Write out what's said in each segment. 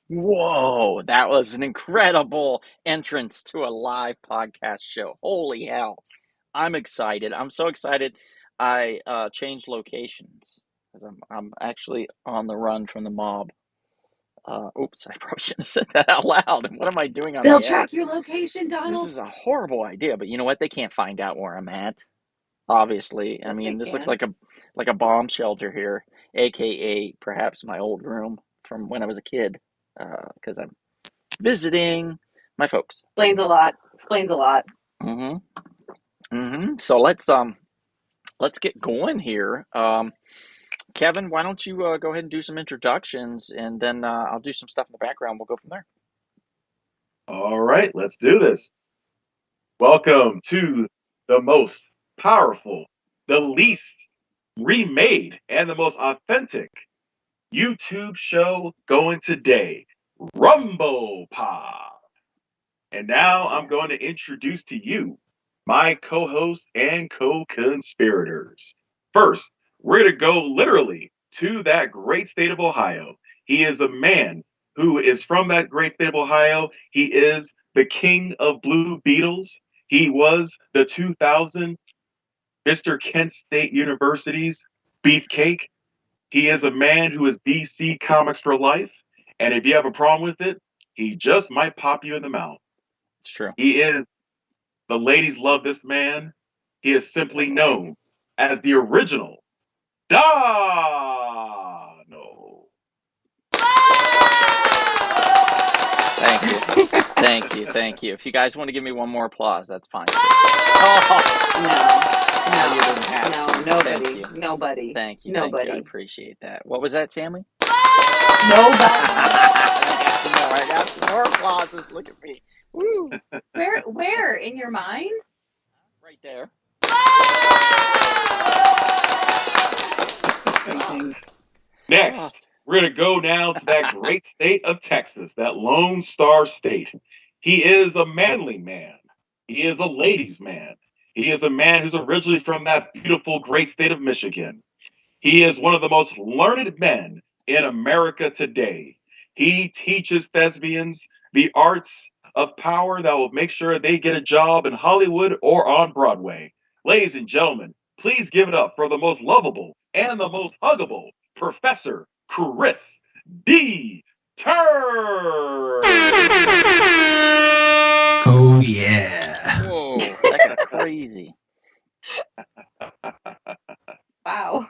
Whoa, that was an incredible entrance to a live podcast show. Holy hell. I'm excited. I'm so excited. I changed locations because I'm actually on the run from the mob. Oops, I probably shouldn't have said that out loud. What am I doing on They'll the air? track your location, This Donald. is a horrible idea, but you know what? They can't find out where I'm at. Obviously, I Yes, they mean, this looks can. like a bomb shelter here, aka perhaps my old room from when I was a kid, because I'm visiting my folks. Explains a lot. Explains a lot. Mm-hmm. Mm-hmm. So let's get going here. Kevin, why don't you go ahead and do some introductions, and then I'll do some stuff in the background. We'll go from there. All right, let's do this. Welcome to the most powerful, the least remade, and the most authentic YouTube show going today, Rumble Pop. And now I'm going to introduce to you my co hosts and co conspirators. First, we're going to go literally to that great state of Ohio. He is a man who is from that great state of Ohio. He is the king of Blue Beetles. He was the 2000 Mr. Kent State University's Beefcake. He is a man who is DC Comics for life. And if you have a problem with it, he just might pop you in the mouth. It's true. He is, the ladies love this man. He is simply known as the original Dono. Thank you, thank you, thank you. If you guys want to give me one more applause, that's fine. Oh, No, you didn't have no, to. Thank nobody, you, nobody, thank you, thank you. I nobody, appreciate that. What was that, Sammy? nobody. I got some more applauses. Look at me. Woo! Where in your mind? Right there. Greetings. Next, we're going to go now to that great state of Texas, that Lone Star State. He is a manly man. He is a ladies' man. He is a man who's originally from that beautiful, great state of Michigan. He is one of the most learned men in America today. He teaches thespians the arts of power that will make sure they get a job in Hollywood or on Broadway. Ladies and gentlemen, please give it up for the most lovable and the most huggable Professor Chris D. Turr. Oh yeah. Whoa, that got crazy. Wow.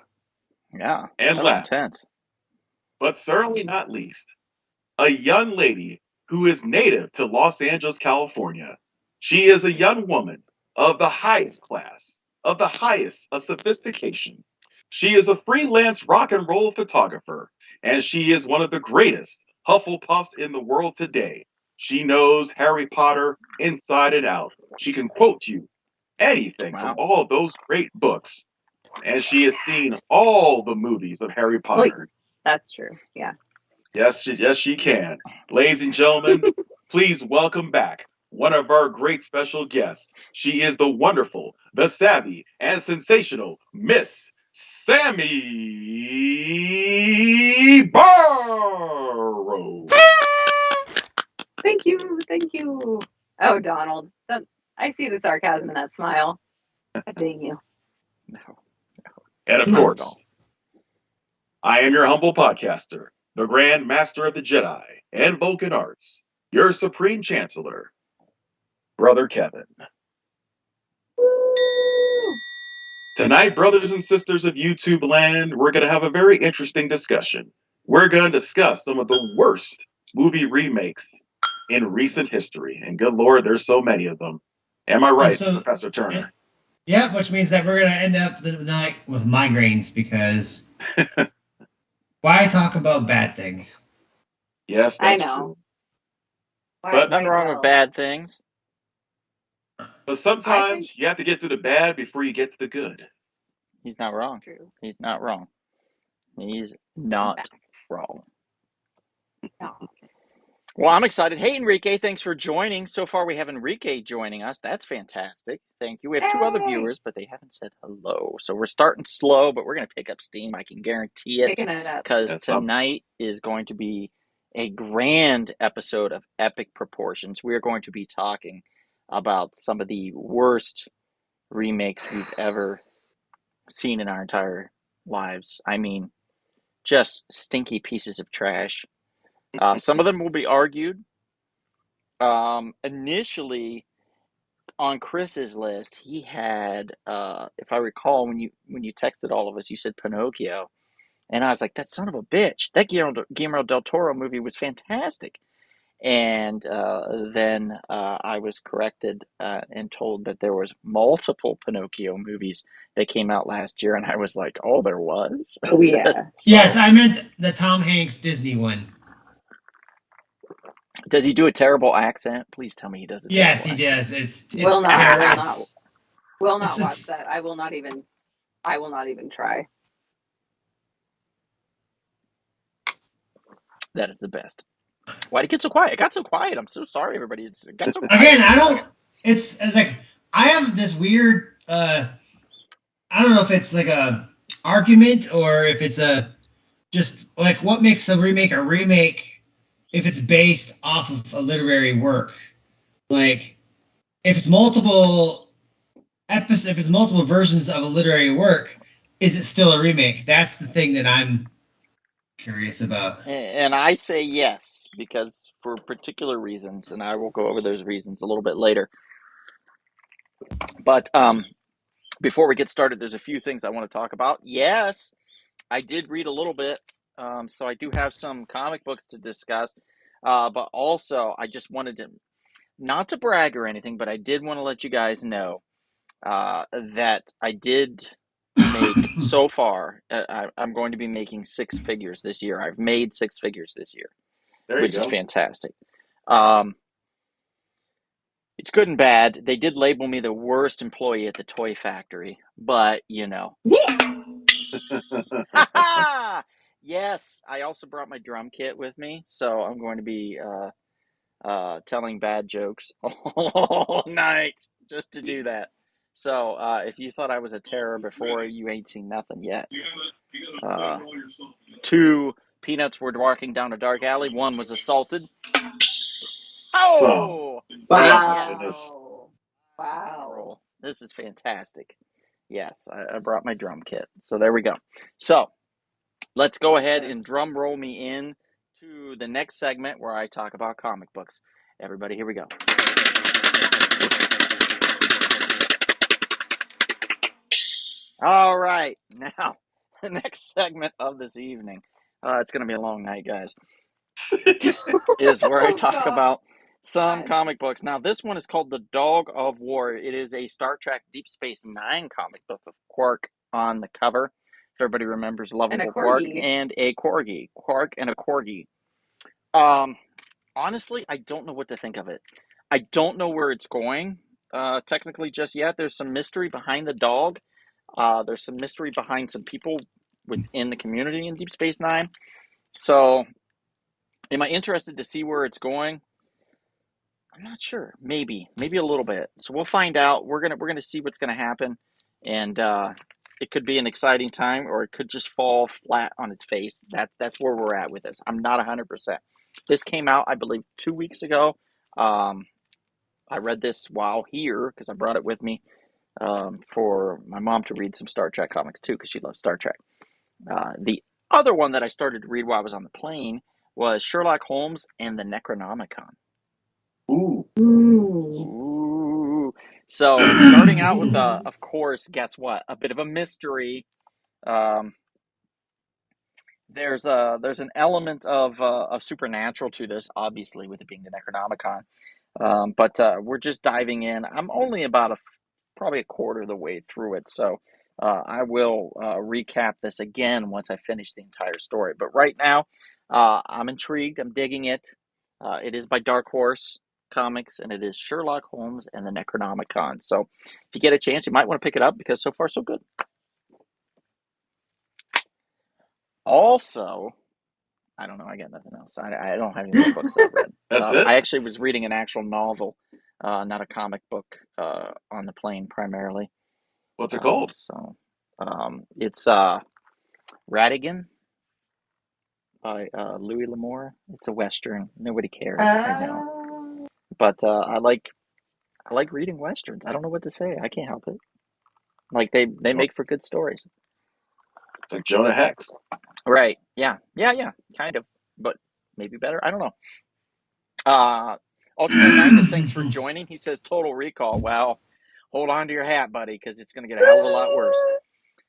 Yeah, And that was last, intense. but certainly not least, a young lady who is native to Los Angeles, California. She is a young woman of the highest class, of the highest of sophistication. She is a freelance rock and roll photographer, and she is one of the greatest Hufflepuffs in the world today. She knows Harry Potter inside and out. She can quote you anything from Wow. all of those great books, and she has seen all the movies of Harry Potter. That's true. Yeah. Yes, she can. Ladies and gentlemen, please welcome back one of our great special guests. She is the wonderful, the savvy, and sensational Miss Sammy Barrow. Thank you. Thank you. Oh, Donald. I see the sarcasm in that smile. Dang you. No, And of not at course, all. I am your humble podcaster, the Grand Master of the Jedi and Vulcan Arts, your Supreme Chancellor, Brother Kevin. Woo! Tonight, brothers and sisters of YouTube land, we're going to have a very interesting discussion. We're going to discuss some of the worst movie remakes in recent history. And good Lord, there's so many of them. Am I right, Professor Turner? Yeah, which means that we're going to end up the night with migraines because why talk about bad things? Yes, I that's know. true. But Nothing wrong with bad things. But sometimes you have to get through the bad before you get to the good. He's not wrong. True. He's not wrong. He's not wrong. No. Well, I'm excited. Hey, Enrique, thanks for joining. So far, we have Enrique joining us. That's fantastic. Thank you. We have two other Yay! viewers, but they haven't said hello. So we're starting slow, but we're going to pick up steam. I can guarantee it, Picking it up. because That sounds tonight is going to be a grand episode of epic proportions. We are going to be talking about some of the worst remakes we've ever seen in our entire lives. I mean, just stinky pieces of trash. Some of them will be argued. Initially on Chris's list, he had, if I recall, when you texted all of us, you said Pinocchio, and I was like, that son of a bitch. That Guillermo del Toro movie was fantastic. And then I was corrected and told that there was multiple Pinocchio movies that came out last year, and I was like, oh, there was. Oh yeah. Yes, I meant the Tom Hanks Disney one. Does he do a terrible accent? Please tell me he does a terrible Yes, he accent. does. It's Will not. terrible. Will not. Will not It's watch just- that. I will not even try. That is the best. Why'd it get so quiet? It got so quiet. I'm so sorry, everybody. It got so quiet. Again, I don't. It's like I have this weird. I don't know if it's like a argument or if it's a just like what makes a remake a remake if it's based off of a literary work. Like if it's multiple episodes, if it's multiple versions of a literary work, is it still a remake? That's the thing that I'm curious about. And I say yes, because for particular reasons, and I will go over those reasons a little bit later. But before we get started, there's a few things I want to talk about. Yes, I did read a little bit, so I do have some comic books to discuss. But also, I just wanted to, not to brag or anything, but I did want to let you guys know that I did make so far. I'm going to be making six figures this year. I've made six figures this year, there you which go. is fantastic. It's good and bad. They did label me the worst employee at the toy factory, but you know. Yes, I also brought my drum kit with me, so I'm going to be telling bad jokes all night just to do that. So if you thought I was a terror before, you ain't seen nothing yet. Two peanuts were walking down a dark alley. One was assaulted. Oh! Wow. Wow. This is fantastic. Yes, I brought my drum kit. So there we go. So let's go ahead and drum roll me in to the next segment where I talk about comic books. Everybody, here we go. All right, now the next segment of this evening, it's going to be a long night, guys, is where I talk about some comic books. Now, this one is called The Dog of War. It is a Star Trek Deep Space Nine comic book with Quark on the cover. If everybody remembers Lovable Quark and a Corgi. Quark and a Corgi. Honestly, I don't know what to think of it. I don't know where it's going, technically just yet. There's some mystery behind the dog. There's some mystery behind some people within the community in Deep Space Nine. So, am I interested to see where it's going? I'm not sure. Maybe a little bit. So we'll find out. We're gonna see what's gonna happen, and it could be an exciting time, or it could just fall flat on its face. That's where we're at with this. I'm not 100%. This came out, I believe, 2 weeks ago. I read this while here because I brought it with me for my mom to read some Star Trek comics too, because she loves Star Trek. The other one that I started to read while I was on the plane was Sherlock Holmes and the Necronomicon. Ooh. So starting out with, of course, guess what? A bit of a mystery. There's an element of supernatural to this, obviously, with it being the Necronomicon. But we're just diving in. I'm only about probably a quarter of the way through it, so I will recap this again once I finish the entire story. But right now, I'm intrigued. I'm digging it. It is by Dark Horse Comics, and it is Sherlock Holmes and the Necronomicon. So if you get a chance, you might want to pick it up because so far so good. Also, I don't know. I got nothing else. I don't have any more books that I've read. That's it? I actually was reading an actual novel, not a comic book, on the plane primarily. What's it called? So it's Radigan by Louis L'Amour. It's a Western. Nobody cares, I know. But I like reading Westerns. I don't know what to say. I can't help it. Like they make for good stories. It's like Jonah Hex. Right. Yeah. Kind of. But maybe better. I don't know. Ultimate Magnus, thanks for joining. He says Total Recall. Well, hold on to your hat, buddy, because it's going to get a hell of a lot worse.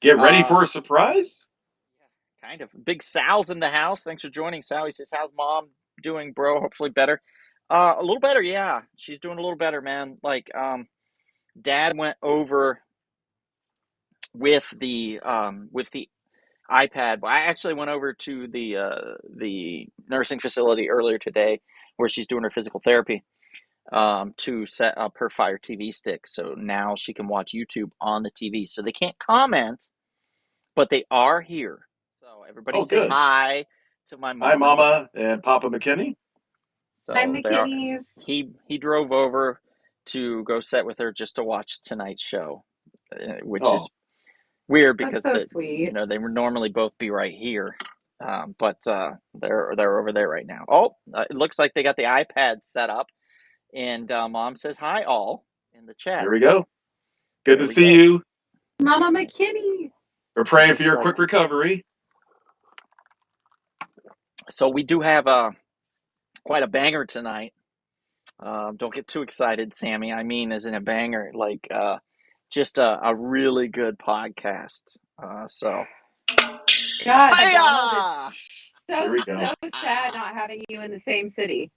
Get ready for a surprise? Kind of. Big Sal's in the house. Thanks for joining, Sal. He says, how's mom doing, bro? Hopefully better. A little better, yeah. She's doing a little better, man. Like, Dad went over with the iPad. I actually went over to the nursing facility earlier today where she's doing her physical therapy to set up her Fire TV stick. So now she can watch YouTube on the TV. So they can't comment, but they are here. So everybody say good. hi to my mom. Hi, Mama and Papa McKinney. So Hi, McKinney's. He drove over to go sit with her just to watch tonight's show, which is weird because That's so sweet. You know, they would normally both be right here, but they're over there right now. Oh, it looks like they got the iPad set up, and Mom says hi all in the chat. Here we go. Good to see you, Mama McKinney. We're praying for your quick recovery. So we do have quite a banger tonight. Don't get too excited, Sammy. I mean, as in a banger, like just a really good podcast. So, God, Hi-ya! so sad not having you in the same city.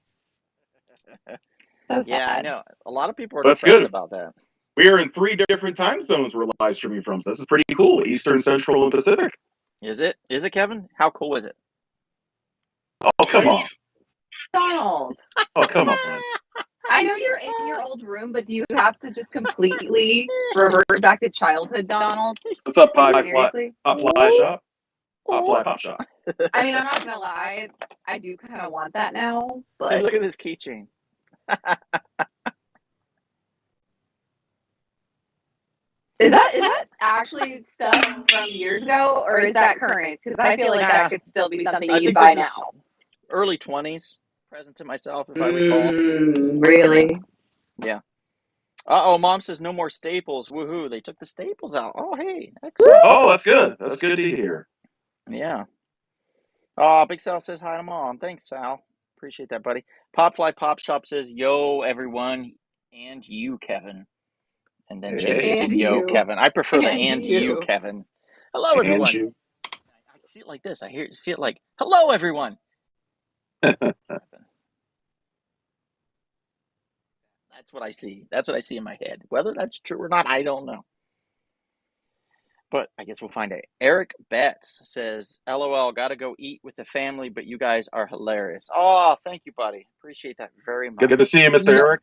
So sad. Yeah, I know. A lot of people are That's depressed good. about that. We are in 3 different time zones we're live streaming from. So this is pretty cool. Eastern, Central, and Pacific. Is it? Is it, Kevin? How cool is it? Oh, come on. Donald. Oh, come on. I know you're in your old room, but do you have to just completely revert back to childhood, Donald? What's up, Pop Seriously? Fly Shop? Pop Shop. I mean, I'm not gonna lie, I do kind of want that now, but Hey, look at this keychain. Is that actually stuff from years ago, or is that current? Because I feel like that could still be something you'd buy now. Early 20s, present to myself, if I recall. Really? Yeah. Uh-oh, Mom says no more staples. Woohoo, they took the staples out. Oh, hey, excellent. Oh, that's good. That's good to hear. Yeah. Oh, Big Sal says hi to Mom. Thanks, Sal. Appreciate that, buddy. Popfly Pop Shop says, yo, everyone, and you, Kevin. And then change it to yo, Kevin. I prefer the and you, Kevin. Hello, everyone. I see it like this. I see it like, hello, everyone. That's what I see. That's what I see in my head. Whether that's true or not, I don't know. But I guess we'll find out. Eric Betts says, LOL, gotta go eat with the family, but you guys are hilarious. Oh, thank you, buddy. Appreciate that very much. Good to see you, Mr. Eric.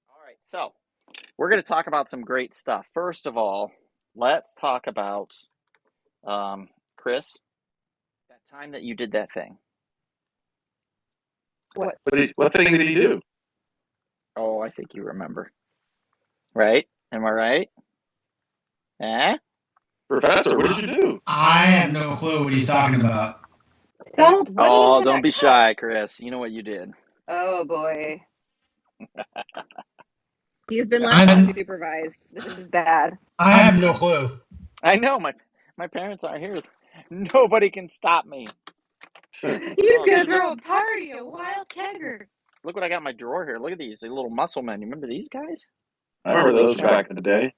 All right, so we're going to talk about some great stuff. First of all, let's talk about, Chris, that time that you did that thing. What thing did he do? Oh, I think you remember. Right? Am I right? Eh? Professor, what did you do? I have no clue what he's talking about. Donald, oh, don't be shy, Chris. You know what you did. Oh, boy. He's been left unsupervised. This is bad. I have no clue. I know. My parents aren't here. Nobody can stop me. He's going to throw a party, a wild kegger. Look what I got in my drawer here. Look at these little muscle men. You remember these guys? I remember those back in the day.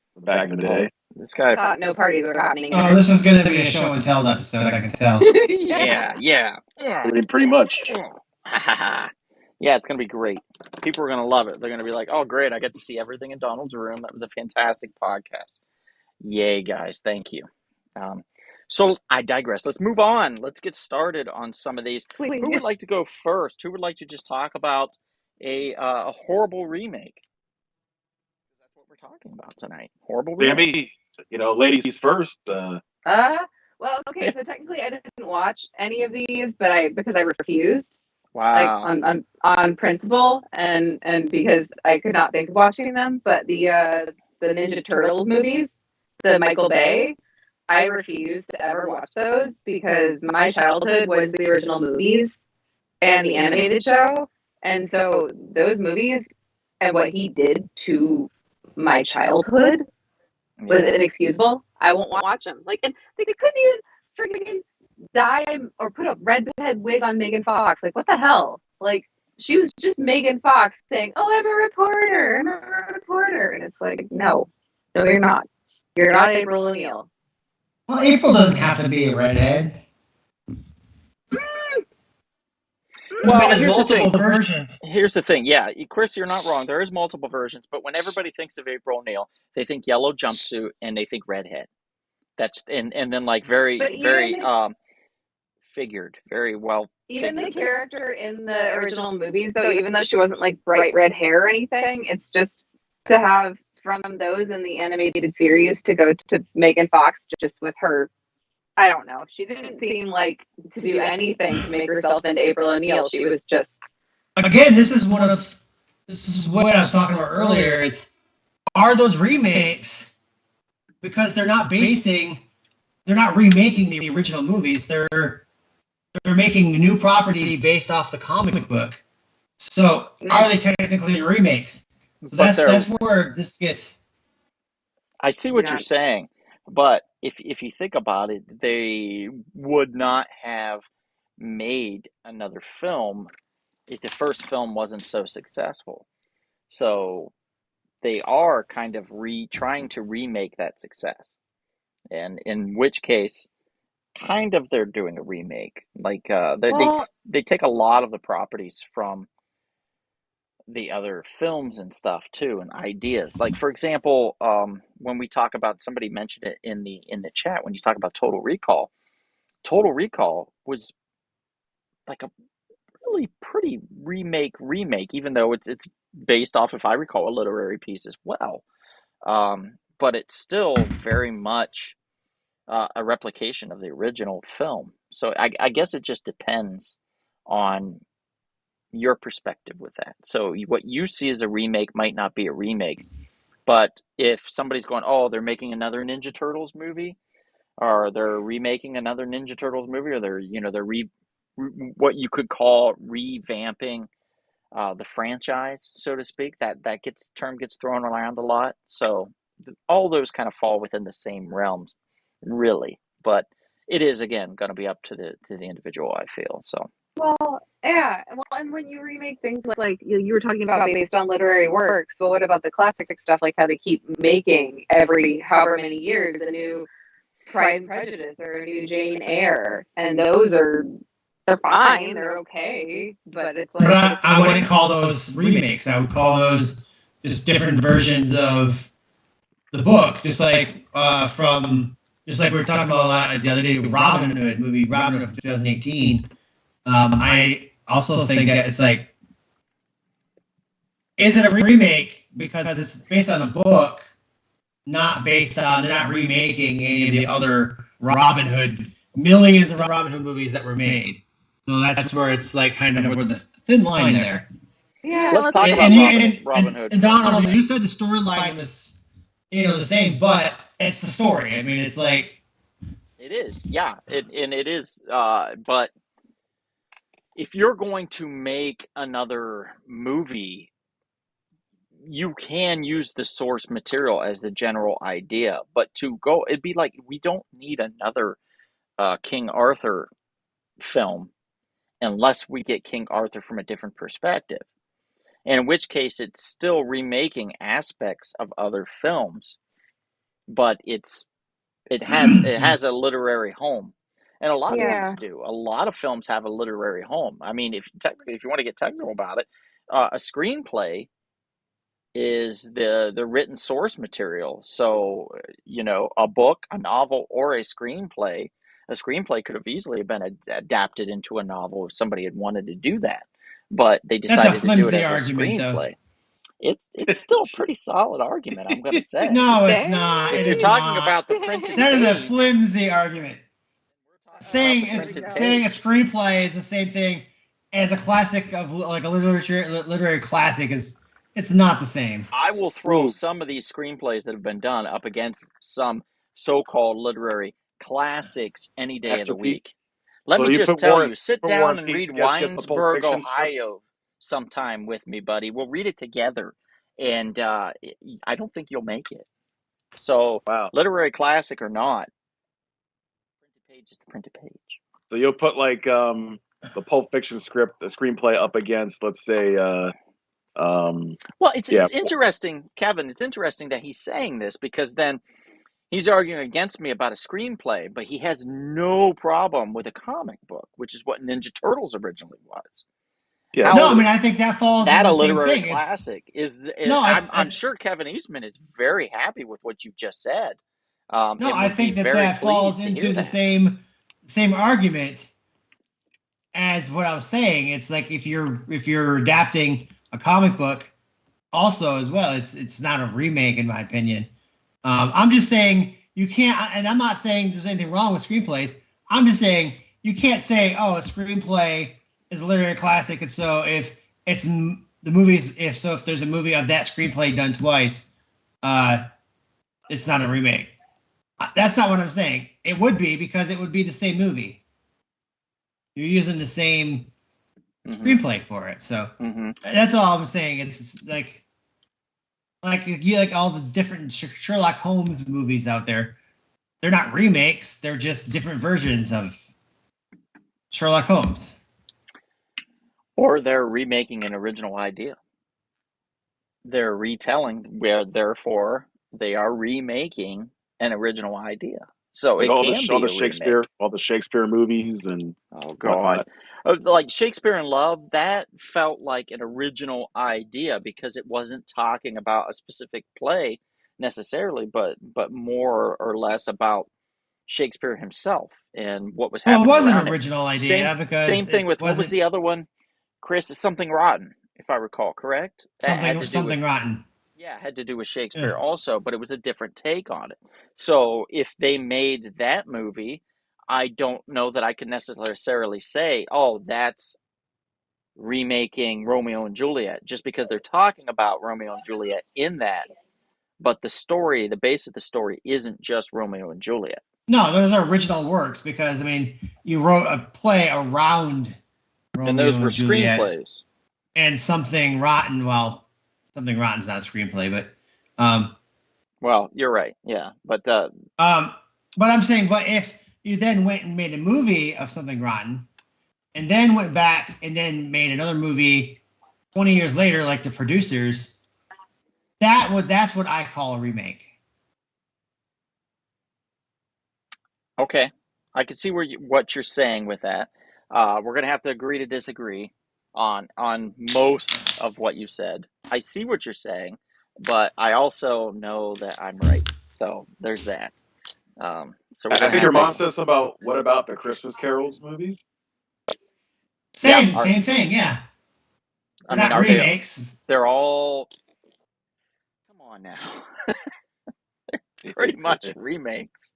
This guy. Thought no parties were happening. Oh, this is going to be a show and tell episode, I can tell. Yeah. I mean, pretty much. Yeah, it's going to be great. People are going to love it. They're going to be like, oh, great. I get to see everything in Donald's room. That was a fantastic podcast. Yay, guys. Thank you. So I digress. Let's move on. Let's get started on some of these. Who would like to go first? Who would like to just talk about a horrible remake? That's what we're talking about tonight. Horrible remake. Sammy, ladies first. Well, Well, okay, so technically I didn't watch any of these, but because I refused, like Wow. on principle, and because I could not think of watching them. But the Ninja Turtles movies, the Michael Bay, I refused to ever watch those because my childhood was the original movies and the animated show, and so those movies and what he did to my childhood was Yeah. inexcusable. I won't watch them. Like, and they couldn't even freaking dye or put a red head wig on Megan Fox. Like, what the hell? Like, she was just Megan Fox saying, "Oh, I'm a reporter. I'm a reporter," and it's like, no, you're not. You're not April O'Neil. Well, April doesn't have to be a redhead. Well, There's here's the multiple thing. versions. Here's the thing. Yeah, Chris, you're not wrong. There is multiple versions, but when everybody thinks of April O'Neil, they think yellow jumpsuit and they think redhead. That's and then like very But very figured, very well even the figured. character in the original movies, though, even though she wasn't like bright red hair or anything, it's just to have from those in the animated series to go to Megan Fox just with her. I don't know. She didn't seem like to do anything to make herself into April O'Neil. She was just Again, this is what I was talking about earlier. Are those remakes because they're not remaking the original movies. They're making new property based off the comic book. So are they technically remakes? So that's where this gets. I see what you're saying, but if you think about it, they would not have made another film if the first film wasn't so successful. So they are kind of trying to remake that success, and in which case, kind of they're doing a remake. Like they take a lot of the properties from the other films and stuff too, and ideas. Like for example, when we talk about, somebody mentioned it in the chat, when you talk about Total Recall was like a really pretty remake, even though it's based off, if I recall, a literary piece as well. But it's still very much a replication of the original film. So I guess it just depends on your perspective with that. So what you see as a remake might not be a remake, but if somebody's going, oh, they're making another Ninja Turtles movie, or they're remaking another Ninja Turtles movie, or they're what you could call revamping the franchise, so to speak. That term gets thrown around a lot. So all those kind of fall within the same realms, really. But it is, again, going to be up to the individual, I feel. So. well, yeah. Well, and when you remake things like you were talking about based on literary works, well, what about the classic stuff? Like how they keep making every however many years a new Pride and Prejudice or a new Jane Eyre, and they're fine, they're okay, but it's like. But I wouldn't call those remakes. I would call those just different versions of the book, just like we were talking about the other day, Robin Hood of 2018. I also think that it's like, is it a remake because it's based on a book, not based on, they're not remaking any of the other millions of Robin Hood movies that were made. So that's where it's like kind of where the thin line there. Yeah, let's talk about Robin Hood. And Donald, you said the storyline was, the same, but it's the story. I mean, it's like. It is, yeah. It is, but if you're going to make another movie, you can use the source material as the general idea, but it'd be like, we don't need another King Arthur film unless we get King Arthur from a different perspective, and in which case it's still remaking aspects of other films, but it has a literary home. And a lot of things do. A lot of films have a literary home. I mean, if you want to get technical about it, a screenplay is the written source material. So, a book, a novel, or a screenplay could have easily been adapted into a novel if somebody had wanted to do that. But they decided to do it as a screenplay. It's still a pretty solid argument, I'm going to say. No, it's not. If you're talking about the printed that is a page, flimsy argument. saying the it's printed saying a page. screenplay is the same thing as a classic of like a literary classic is it's not the same. I will throw Ooh, some of these screenplays that have been done up against some so-called literary classics any day of the masterpiece. week. Let So me you just put tell War you, sit put War down and and Peace read against the Pulp Winesburg, Fiction script. Ohio sometime with me, buddy. We'll read it together, and I don't think you'll make it. So, Wow. literary classic or not, printed page is the printed page. So you'll put like the Pulp Fiction script, the screenplay up against, let's say, Well, it's yeah, interesting, Kevin. It's interesting that he's saying this because then he's arguing against me about a screenplay, but he has no problem with a comic book, which is what Ninja Turtles originally was. yeah, How No, I is mean I think that falls in that a the same literary thing. It's classic? no, I'm sure Kevin Eastman is very happy with what you just said, no, and I would be think that very that falls pleased to hear into the that. same argument as what I was saying. It's like if you're adapting a comic book also as well, it's not a remake in my opinion. I'm just saying you can't, and I'm not saying there's anything wrong with screenplays. I'm just saying you can't say, oh, a screenplay is a literary classic, and so if it's the movies, if there's a movie of that screenplay done twice, it's not a remake. That's not what I'm saying. It would be because it would be the same movie. You're using the same screenplay for it, so that's all I'm saying. It's like you like all the different Sherlock Holmes movies out there. They're not remakes. They're just different versions of Sherlock Holmes. Or they're remaking an original idea. They're retelling, where therefore they are remaking an original idea. So like it can be a remake. All the Shakespeare movies and Oh God. whatnot. Like Shakespeare in Love, that felt like an original idea because it wasn't talking about a specific play necessarily, but more or less about Shakespeare himself and what was Well, it happening was an around him. original Same idea same because thing it with, what was wasn't the other one? Chris, Something Rotten, if I recall, correct? That had to do with, something rotten. yeah, it had to do with Shakespeare Yeah. also, but it was a different take on it. So if they made that movie, I don't know that I could necessarily say, oh, that's remaking Romeo and Juliet, just because they're talking about Romeo and Juliet in that. But the story, the base of the story, isn't just Romeo and Juliet. No, those are original works because I mean you wrote a play around And those Romeo were and Juliet screenplays. and Something Rotten. Well, Something Rotten's not a screenplay, but Well, you're right. Yeah. But um, but I'm saying, but if you then went and made a movie of Something Rotten, and then went back and then made another movie 20 years later, like the producers, that's what I call a remake. okay, I can see what you're saying with that. We're gonna have to agree to disagree on most of what you said. I see what you're saying, but I also know that I'm right. So there's that. So we're I gonna think have your to, mom said something about what about the Christmas Carols movies? yeah. Same thing, yeah. I They're mean, not are they? remakes. They're all. Come on now, pretty much remakes.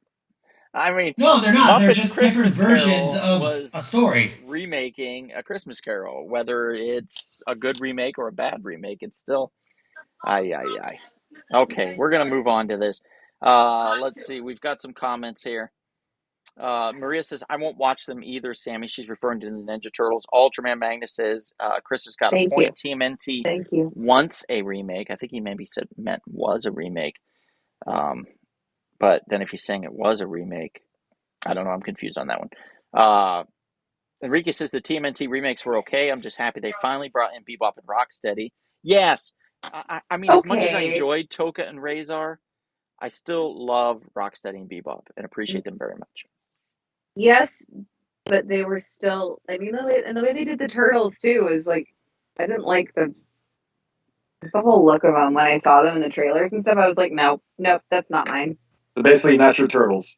I mean, No, they're not. They're Muppets just different Christmas versions Carol of a was story. remaking A Christmas Carol. Whether it's a good remake or a bad remake, it's still, aye, aye, aye. Okay, we're gonna move on to this. Let's see. We've got some comments here. Maria says, I won't watch them either, Sammy. She's referring to the Ninja Turtles. Ultraman Magnus says, Chris has got a Thank you. point. TMNT Thank you. wants a remake. I think he maybe said meant was a remake. But then if he's saying it was a remake, I don't know. I'm confused on that one. Enrique says the TMNT remakes were okay. I'm just happy they finally brought in Bebop and Rocksteady. Yes. I mean, as much as I Okay. enjoyed Toka and Razor, I still love Rocksteady and Bebop and appreciate them very much. Yes, but they were still. I mean, the way they did the turtles too is like, I didn't like just the whole look of them when I saw them in the trailers and stuff. I was like, nope, that's not mine. So basically, not your turtles.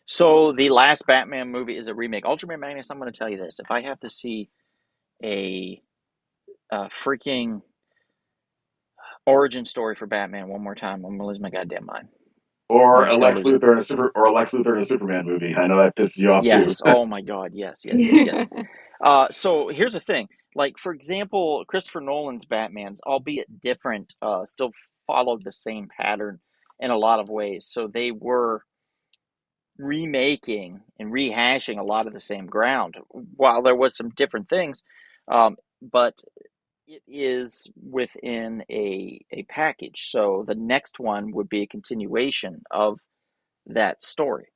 So the last Batman movie is a remake. Ultraman Magnus, I'm going to tell you this. If I have to see a freaking origin story for Batman one more time, I'm going to lose my goddamn mind. Or just a gonna Lex lose it. Luthor in a Superman movie. I know that pisses you off too. Yes. Oh my God. Yes. Yes. Yes. Yes. So here's the thing. Like, for example, Christopher Nolan's Batmans, albeit different, still followed the same pattern in a lot of ways. So they were remaking and rehashing a lot of the same ground, while there was some different things. But it is within a package. So the next one would be a continuation of that story.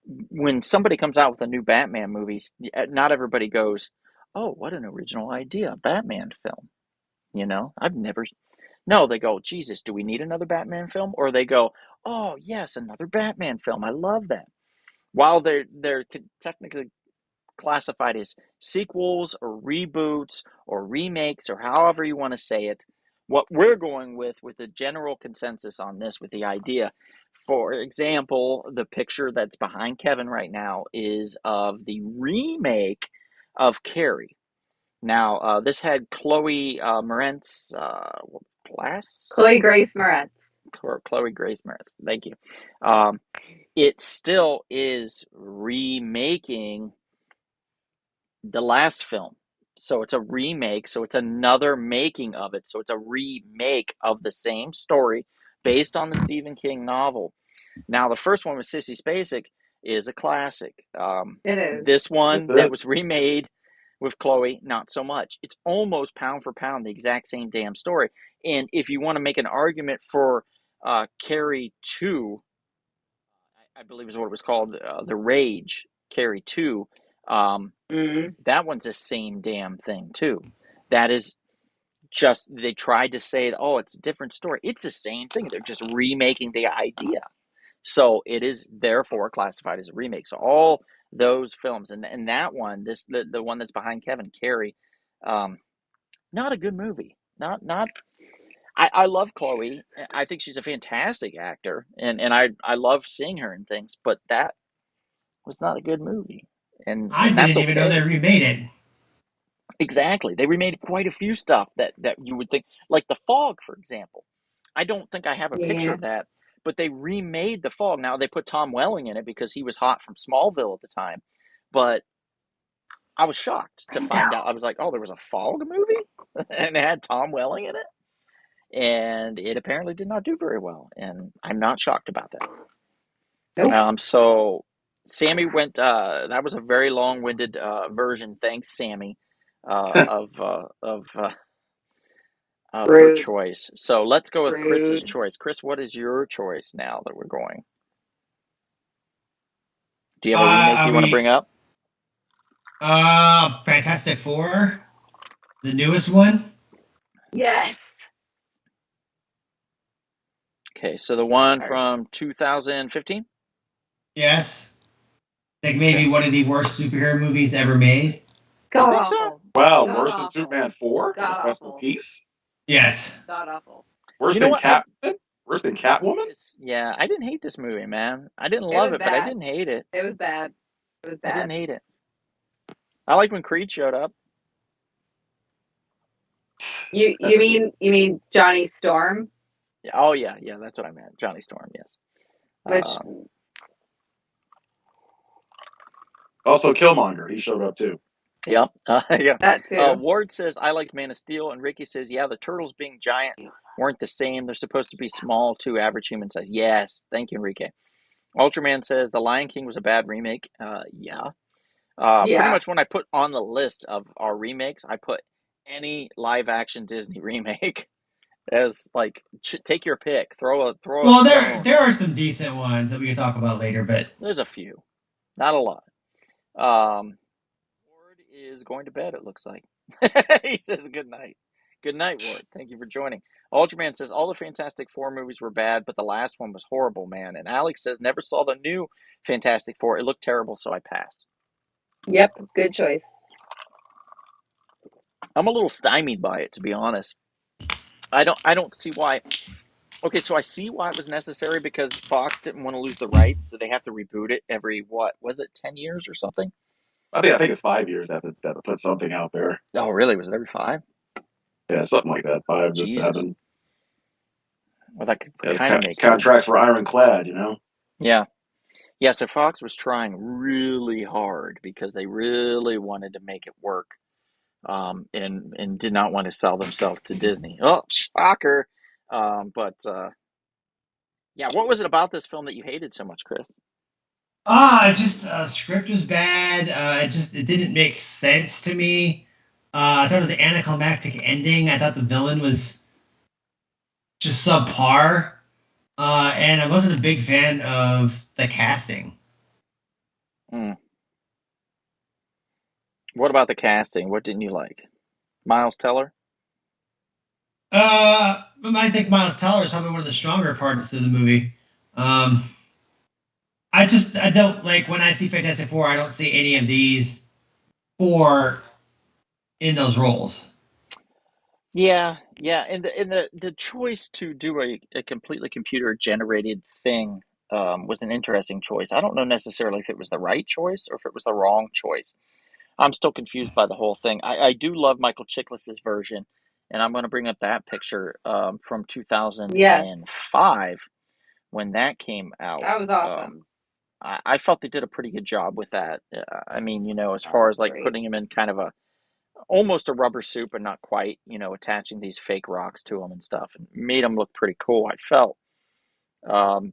When somebody comes out with a new Batman movie, not everybody goes, "Oh, what an original idea, Batman film." I've never. No, they go, "Jesus, do we need another Batman film?" Or they go, "Oh, yes, another Batman film. I love that." While they're technically classified as sequels or reboots or remakes or however you want to say it, what we're going with the general consensus on this, with the idea, for example, the picture that's behind Kevin right now is of the remake of Carrie. Now, this had Chloe Moretz, Chloe Grace Moretz. Chloe Grace Moretz. Thank you. It still is remaking the last film. So it's a remake. So it's another making of it. So it's a remake of the same story based on the Stephen King novel. Now, the first one with Sissy Spacek is a classic. It is. This one Yes, it that is. was remade with Chloe, not so much. It's almost pound for pound the exact same damn story. And if you want to make an argument for Carrie 2, I believe is what it was called, The Rage, Carrie 2, that one's the same damn thing too. That is just, they tried to say, oh, it's a different story. It's the same thing. They're just remaking the idea. So it is therefore classified as a remake. So all those films, and that one, the one that's behind Kevin, Carrie, not a good movie. Not. I love Chloe. I think she's a fantastic actor, and I love seeing her in things. But that was not a good movie, and I that's didn't even know they okay. remade it. Exactly. They remade quite a few stuff that you would think, like The Fog, for example. I don't think I have a picture Yeah. of that, but they remade The Fog. Now, they put Tom Welling in it because he was hot from Smallville at the time, but I was shocked to find out. I was like, oh, there was a Fog movie? And it had Tom Welling in it? And it apparently did not do very well, and I'm not shocked about that. Nope. So Sammy went. That was a very long-winded version. Thanks, Sammy, of her Rude. choice. So let's go with Chris's Rude. choice. Chris, what is your choice now that we're going? Do you have a remake you want to bring up? Fantastic Four, the newest one. Yes. Okay, so the one from 2015? Yes, like maybe one of the worst superhero movies ever made. God think so? awful. Wow, God worse than awful. Superman 4? God Rest in awful. peace. Yes. God awful. Worse You know than what? Catwoman? Worse than Catwoman? Yeah, I didn't hate this movie, man. I didn't It love was it, but I bad. didn't hate it. It was bad. It was I didn't bad. hate it. I like when Creed showed up. You mean Johnny Storm? Yeah, oh yeah, that's what I meant. Johnny Storm, yes. Which Also, Killmonger. He showed up too. Yep. Yeah. that too. Ward says, I liked Man of Steel. And Ricky says, yeah, the turtles being giant weren't the same. They're supposed to be small to average human size. Yes. Thank you, Enrique. Ultraman says, The Lion King was a bad remake. Yeah. Pretty Yeah. much when I put on the list of our remakes, I put any live action Disney remake as like, take your pick. Throw a Well, stone. there are some decent ones that we can talk about later, but There's a few. Not a lot. Ward is going to bed, it looks like. He says good night. Good night, Ward. Thank you for joining. Ultraman says all the Fantastic Four movies were bad, but the last one was horrible, man. And Alex says never saw the new Fantastic Four. It looked terrible, so I passed. Yep. Good choice. I'm a little stymied by it, to be honest. I don't see why. Okay, so I see why it was necessary because Fox didn't want to lose the rights, so they have to reboot it every, what was it, 10 years or something? I think it's 5 years that to put something out there. Oh, really? Was it every 5? Yeah, something like that. 5 to Jesus. 7. Well, that As kind of makes sense. contracts were ironclad, you know. Yeah. Yeah, so Fox was trying really hard because they really wanted to make it work, and did not want to sell themselves to Disney. Oh, shocker! But yeah, what was it about this film that you hated so much, Chris? Just script was bad. It didn't make sense to me. I thought it was an anticlimactic ending. I thought the villain was just subpar. And I wasn't a big fan of the casting. What about the casting? What didn't you like? Miles Teller? I think Miles Teller is probably one of the stronger parts of the movie. I don't like when I see Fantastic Four. I don't see any of these four in those roles. Yeah, and the choice to do a completely computer generated thing was an interesting choice. I don't know necessarily if it was the right choice or if it was the wrong choice. I'm still confused by the whole thing. I do love Michael Chiklis's version, and I'm going to bring up that picture from Yes, 2005 when that came out. that was awesome. I felt they did a pretty good job with that. I mean, as That far was as like great. putting him in kind of almost a rubber suit, but not quite, attaching these fake rocks to them and stuff, and made them look pretty cool, I felt. Um,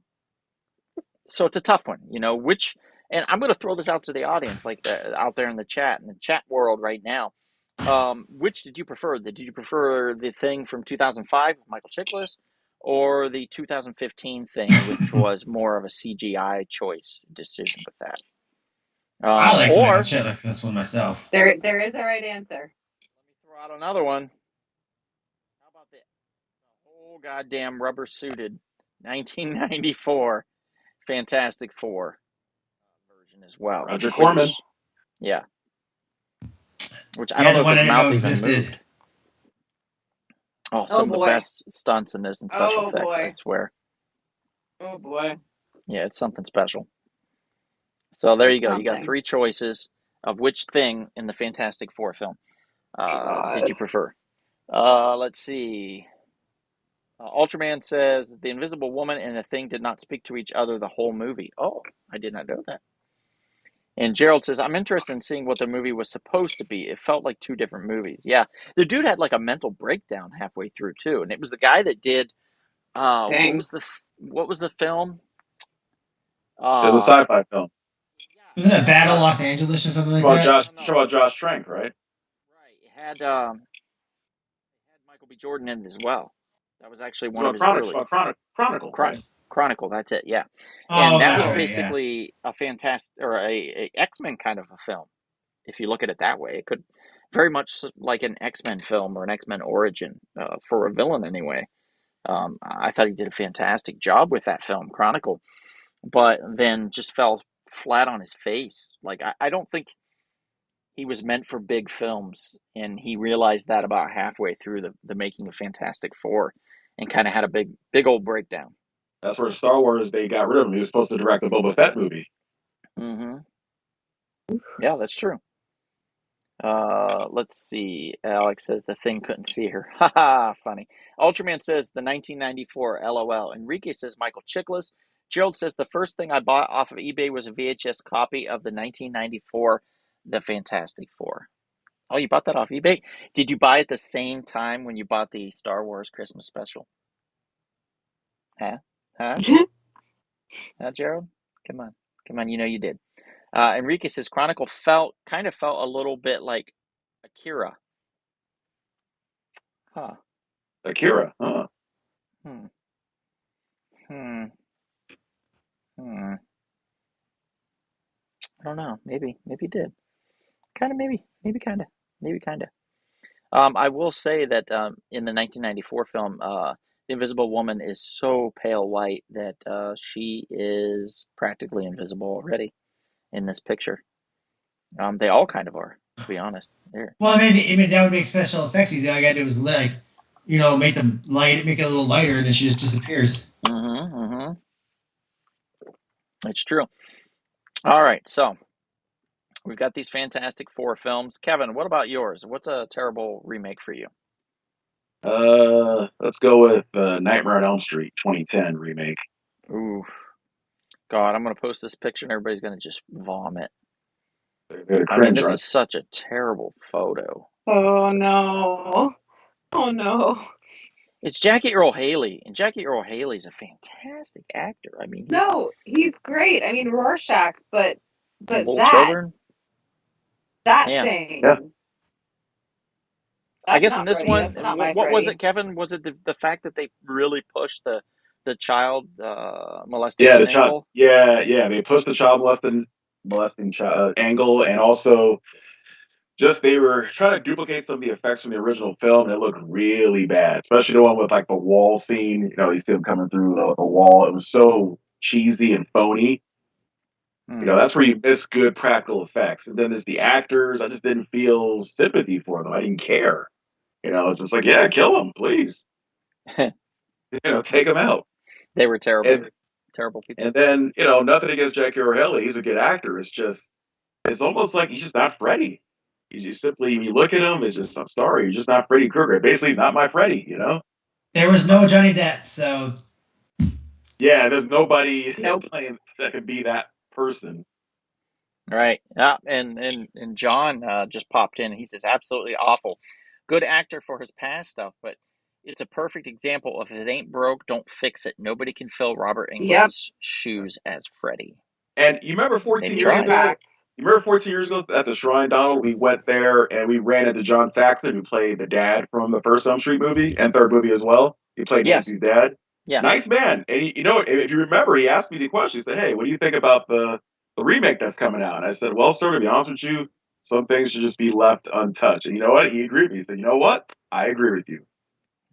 so it's a tough one, and I'm going to throw this out to the audience, like out there in the chat world right now. Which did you prefer? Did you prefer the thing from 2005 with Michael Chiklis, or the 2015 thing, which was more of a CGI choice decision with that? I like Or Michael Chiklis this one myself. There is a right answer. let me throw out another one. How about the whole goddamn rubber suited 1994 Fantastic Four version as well? Roger Corman. Yeah. Which I don't know if his mouth even moved. Oh, some of the best stunts in this and special effects, I swear. Oh boy. Yeah, it's something special. So there you go. You got three choices of which thing in the Fantastic Four film did you prefer? Let's see. Ultraman says the Invisible Woman and the Thing did not speak to each other the whole movie. Oh, I did not know that. And Gerald says, I'm interested in seeing what the movie was supposed to be. It felt like two different movies. Yeah. The dude had like a mental breakdown halfway through too. And it was the guy that did what was the film? It was a sci-fi film. Wasn't it Battle Los Angeles or something like that? About Josh Trank, right? Right. It had Michael B. Jordan in it as well. That was actually one of his early Chronicle. Right? Chronicle, that's it, yeah. Oh, and that was basically a fantastic, or a X-Men kind of a film. If you look at it that way, it could very much like an X-Men film or an X-Men origin for a villain anyway. I thought he did a fantastic job with that film, Chronicle, but then just fell flat on his face. Like, I don't think he was meant for big films, and he realized that about halfway through the making of Fantastic Four, and kind of had a big old breakdown. That's where Star Wars, they got rid of him. He was supposed to direct the Boba Fett movie. Yeah, that's true. Let's see. Alex says the Thing couldn't see her. Haha, funny. Ultraman says the 1994 LOL. Enrique says Michael Chiklis. Gerald says the first thing I bought off of eBay was a VHS copy of the 1994 The Fantastic Four. Oh, you bought that off eBay? Did you buy it the same time when you bought the Star Wars Christmas special? Huh? Huh, Gerald? Come on, you did. Enrique says Chronicle kind of felt a little bit like Akira. Huh. Akira, huh? Hmm. I don't know. Maybe it did. Kind of, maybe kind of. I will say that in the 1994 film, the Invisible Woman is so pale white that she is practically invisible already in this picture. They all kind of are, to be honest. Well, I mean that would make special effects easy. All I got to do is make it a little lighter, and then she just disappears. It's true. All right, so we've got these Fantastic Four films. Kevin, what about yours? What's a terrible remake for you? Let's go with Nightmare on Elm Street 2010 remake. Ooh, God, I'm gonna post this picture and everybody's gonna just vomit. They're I mean, cringe, this aren't is such a terrible photo. Oh no. Oh no. It's Jackie Earle Haley, and Jackie Earle Haley's a fantastic actor. I mean, he's No, he's great. I mean Rorschach, but in Little that Children. Yeah, thing. Yeah. I That's guess in not this Freddy. one, That's not my what was Freddy. it, Kevin? Was it the fact that they really pushed the child Yeah, the molestation child. angle? Yeah. They pushed the child molesting child angle, and also just they were trying to duplicate some of the effects from the original film, and it looked really bad, especially the one with like the wall scene. You see him coming through the wall. It was so cheesy and phony. Hmm. That's where you miss good practical effects. And then there's the actors. I just didn't feel sympathy for them. I didn't care. It's just like, yeah, kill them, please. Take them out. They were terrible, And terrible people. and then nothing against Jackie O'Haley. He's a good actor. It's almost like he's just not Freddy. He's just simply, you look at him, it's just, I'm sorry, you're just not Freddy Krueger. Basically, he's not my Freddy. There was no Johnny Depp, so Yeah, there's nobody Nope. playing that could be that person. Right. Yeah. And John just popped in. He says absolutely awful. Good actor for his past stuff, but it's a perfect example of if it ain't broke, don't fix it. Nobody can fill Robert Yep. Englund's shoes as Freddy. And you remember 14 They've years tried. ago? Facts. You remember 14 years ago at the Shrine, Donald? We went there and we ran into John Saxon, who played the dad from the first Elm Street movie and third movie as well. He played Yes. Nancy's dad. Yeah. Nice man. And if you remember, he asked me the question. He said, "Hey, what do you think about the remake that's coming out?" And I said, "Well, sir, to be honest with you, some things should just be left untouched." And you know what? He agreed with me. He said, "You know what? I agree with you."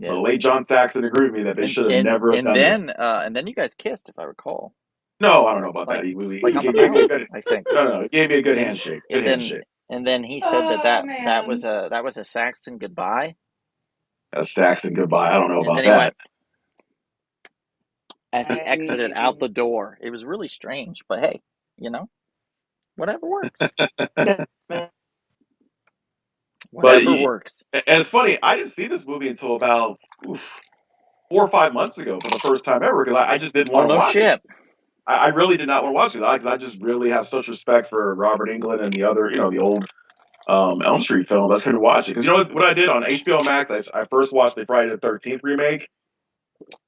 The Yeah. late John Saxon agreed with me that they should have never have done this. And then you guys kissed, if I recall. No, I don't know about Like that. like on the He gave me a mouth, good. I think. No, he gave me a good And handshake. Good and then handshake. and then he said Oh that man. was a Saxton goodbye. That's Saxon goodbye. I don't know And about then he that. went as he exited out the door. It was really strange, but hey, whatever works. But Whatever works. and it's funny. I didn't see this movie until about 4 or 5 months ago for the first time ever because I just didn't Oh want to no watch it. shit. I really did not want to watch it because I just really have such respect for Robert Englund and the other, the old Elm Street films. I couldn't watch it because what I did on HBO Max. I first watched the Friday the 13th remake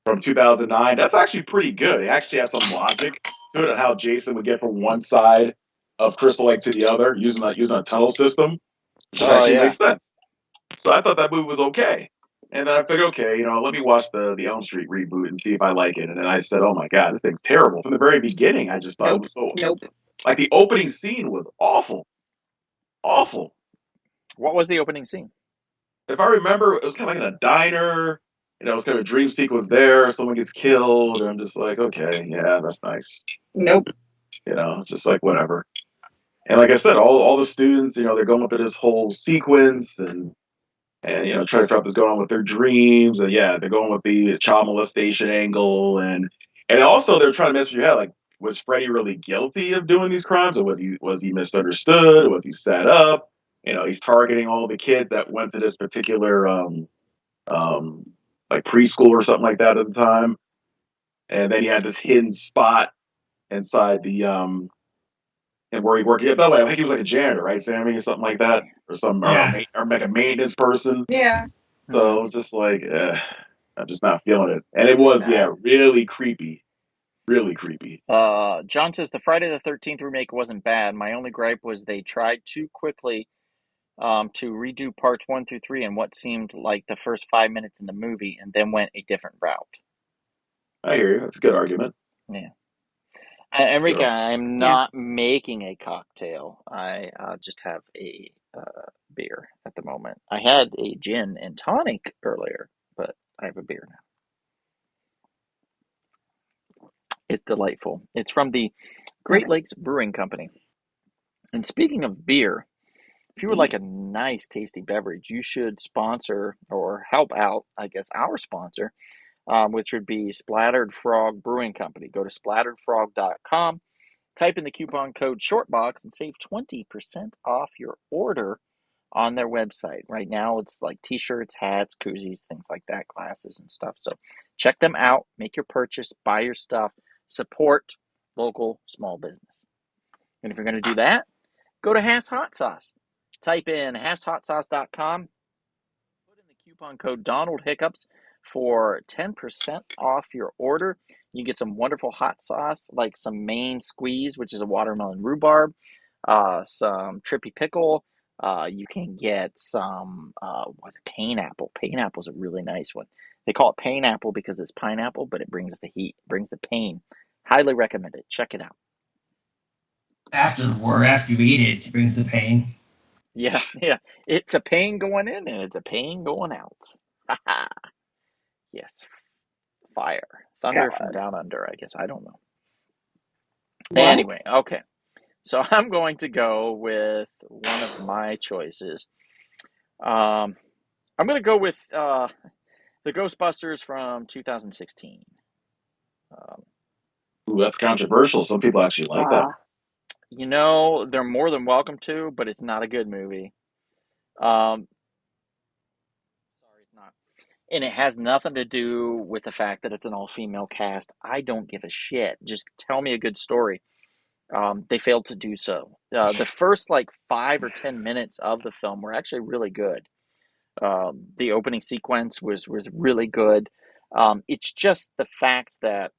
from 2009. That's actually pretty good. It actually has some logic to it on how Jason would get from one side of Crystal Lake to the other using a tunnel system, which Oh actually yeah. makes sense. So I thought that movie was okay. And then I figured, okay, let me watch the Elm Street reboot and see if I like it. And then I said, oh my God, this thing's terrible. From the very beginning, I just thought it Nope. was so, Nope. like the opening scene was awful. Awful. What was the opening scene? If I remember, it was kind of like in a diner. It was kind of a dream sequence there. Someone gets killed. And I'm just like, okay, yeah, that's nice. Nope. It's just like whatever. And like I said, all the students, they're going up to this whole sequence and try to figure out what's going on with their dreams. And yeah, they're going with the child molestation angle, and also they're trying to mess with your head. Like, was Freddy really guilty of doing these crimes, or was he misunderstood? Was he set up? He's targeting all the kids that went to this particular um like preschool or something like that at the time. And then he had this hidden spot inside the and where he worked. Yeah, by the way, I think he was like a janitor, right, Sammy, or something like that, Yeah. or like a maintenance person. Yeah. So it's just like, I'm just not feeling it. And it was, yeah, really creepy. Really creepy. John says the Friday the 13th remake wasn't bad. My only gripe was they tried too quickly to redo parts 1 through 3 in what seemed like the first 5 minutes in the movie, and then went a different route. I hear you. That's a good argument. Yeah. Enrique, Sure. I'm not making a cocktail. I just have a beer at the moment. I had a gin and tonic earlier, but I have a beer now. It's delightful. It's from the Great Lakes Brewing Company. And speaking of beer, if you would like a nice, tasty beverage, you should sponsor or help out, I guess, our sponsor, which would be Splattered Frog Brewing Company. Go to splatteredfrog.com, type in the coupon code SHORTBOX, and save 20% off your order on their website. Right now, it's like t-shirts, hats, koozies, things like that, glasses and stuff. So check them out, make your purchase, buy your stuff, support local small business. And if you're going to do that, go to Hass Hot Sauce. Type in HassHotSauce.com, put in the coupon code Donald Hiccups for 10% off your order. You get some wonderful hot sauce, like some Maine Squeeze, which is a watermelon rhubarb, some Trippy Pickle. You can get some, what's it, Painapple. Painapple's a really nice one. They call it Painapple because it's pineapple, but it brings the heat, brings the pain. Highly recommend it. Check it out. After you eat it, it brings the pain. Yeah, yeah. It's a pain going in and it's a pain going out. Yes. Fire. Thunder from down under, I guess. I don't know. What? Anyway, okay. So I'm going to go with one of my choices. I'm going to go with the Ghostbusters from 2016. Ooh, that's controversial. Some people actually like that. You know, they're more than welcome to, but it's not a good movie. Sorry, it's not. And it has nothing to do with the fact that it's an all-female cast. I don't give a shit. Just tell me a good story. They failed to do so. The first like 5 or 10 minutes of the film were actually really good. The opening sequence was really good. It's just the fact that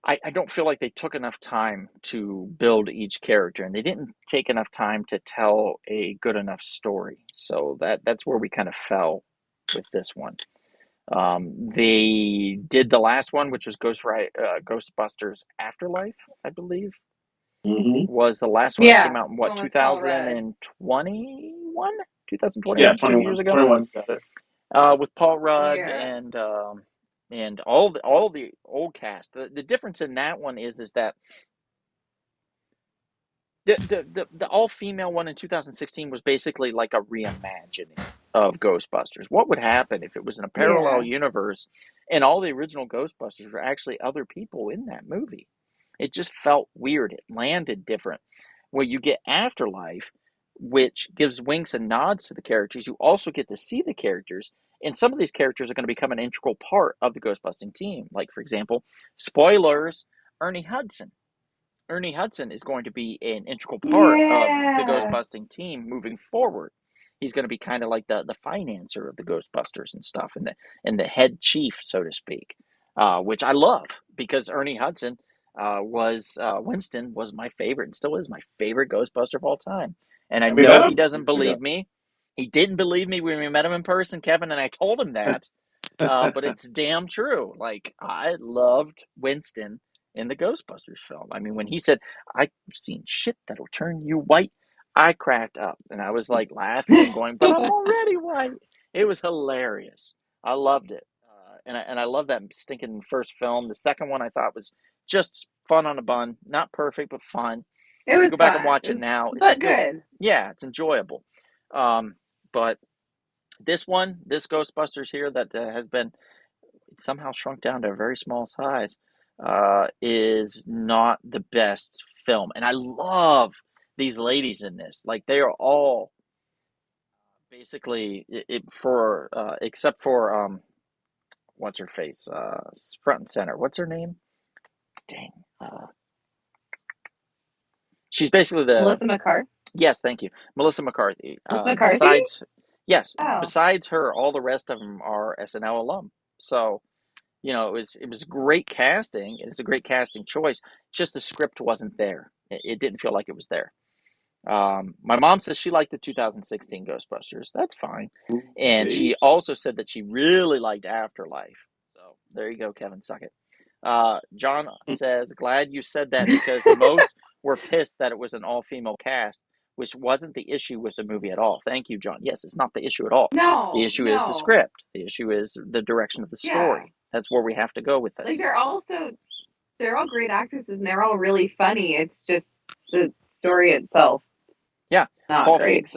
I don't feel like they took enough time to build each character, and they didn't take enough time to tell a good enough story. So that's where we kind of fell with this one. They did the last one, which was Ghostbusters Afterlife, I believe, was the last one that came out in what, 2021? 2021, Yeah, 2 years ago. 21 got it. With Paul Rudd Yeah. and all the old cast. The difference in that one is that the all-female one in 2016 was basically like a reimagining of Ghostbusters. What would happen if it was in a parallel universe and all the original Ghostbusters were actually other people in that movie? It just felt weird. It landed different. Where you get Afterlife, which gives winks and nods to the characters, you also get to see the characters, and some of these characters are going to become an integral part of the Ghostbusting team. Like, for example, spoilers, Ernie Hudson. Ernie Hudson is going to be an integral part of the Ghostbusting team moving forward. He's going to be kind of like the financer of the Ghostbusters and stuff, and the head chief, so to speak, which I love because Ernie Hudson was Winston was my favorite and still is my favorite Ghostbuster of all time. And I know he doesn't believe me. He didn't believe me when we met him in person, Kevin, and I told him that. But it's damn true. Like, I loved Winston in the Ghostbusters film. I mean, when he said, "I've seen shit that'll turn you white," I cracked up and I was like laughing and going, "But I'm already white." It was hilarious. I loved it, and I love that stinking first film. The second one I thought was just fun on a bun, not perfect but fun. It was go back fun. and watch it now. But it's still good. Yeah, it's enjoyable. But this Ghostbusters here that has been somehow shrunk down to a very small size, is not the best film. And I love these ladies in this. Like, they are all basically except for what's her face, front and center. What's her name? Dang. She's basically Melissa McCarthy. Yes, thank you, Melissa McCarthy. Melissa McCarthy. Besides her, all the rest of them are SNL alum. So, you know, it was great casting, and it's a great casting choice. Just the script wasn't there. It didn't feel like it was there. My mom says she liked the 2016 Ghostbusters. That's fine. And she also said that she really liked Afterlife. So there you go, Kevin. Suck it. John says, glad you said that because most were pissed that it was an all-female cast, which wasn't the issue with the movie at all. Thank you, John. Yes, it's not the issue at all. No. The issue is the script. The issue is the direction of the story. Yeah. That's where we have to go with this. Like, they're all great actresses and they're all really funny. It's just the story itself. Yeah. Not Paul great. Feig's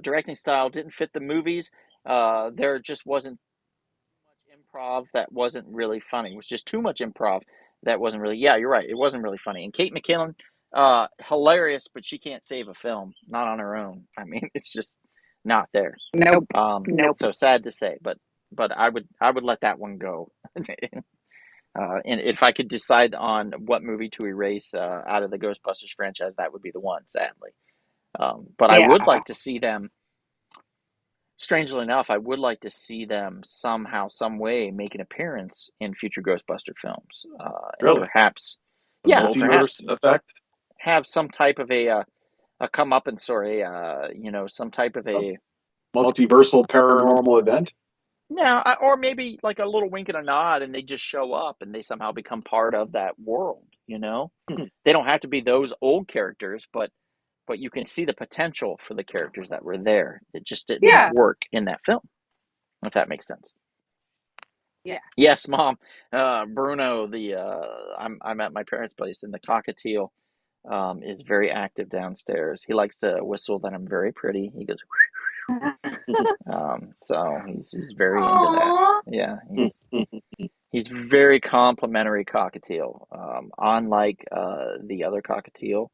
directing style didn't fit the movies. There just wasn't much improv that wasn't really funny. It was just too much improv that wasn't really, yeah, you're right. It wasn't really funny. And Kate McKinnon Hilarious, but she can't save a film, not on her own. I mean, it's just not there. Nope. So sad to say, but I would let that one go. And if I could decide on what movie to erase out of the Ghostbusters franchise, that would be the one, sadly. But I would like to see them. Strangely enough, I would like to see them somehow, some way, make an appearance in future Ghostbuster films. Really? And perhaps, The perhaps multiverse effect. have some type of a comeuppance or some type of a Multiversal paranormal event. or maybe like a little wink and a nod, and they just show up and they somehow become part of that world. They don't have to be those old characters, but you can see the potential for the characters that were there. It just didn't work in that film, if that makes sense. Yeah. Yes, Mom. Bruno, I'm at my parents' place, and the cockatiel is very active downstairs. He likes to whistle that I'm very pretty. He goes, so he's very into that. Yeah, he's very complimentary cockatiel. Unlike the other cockatiel,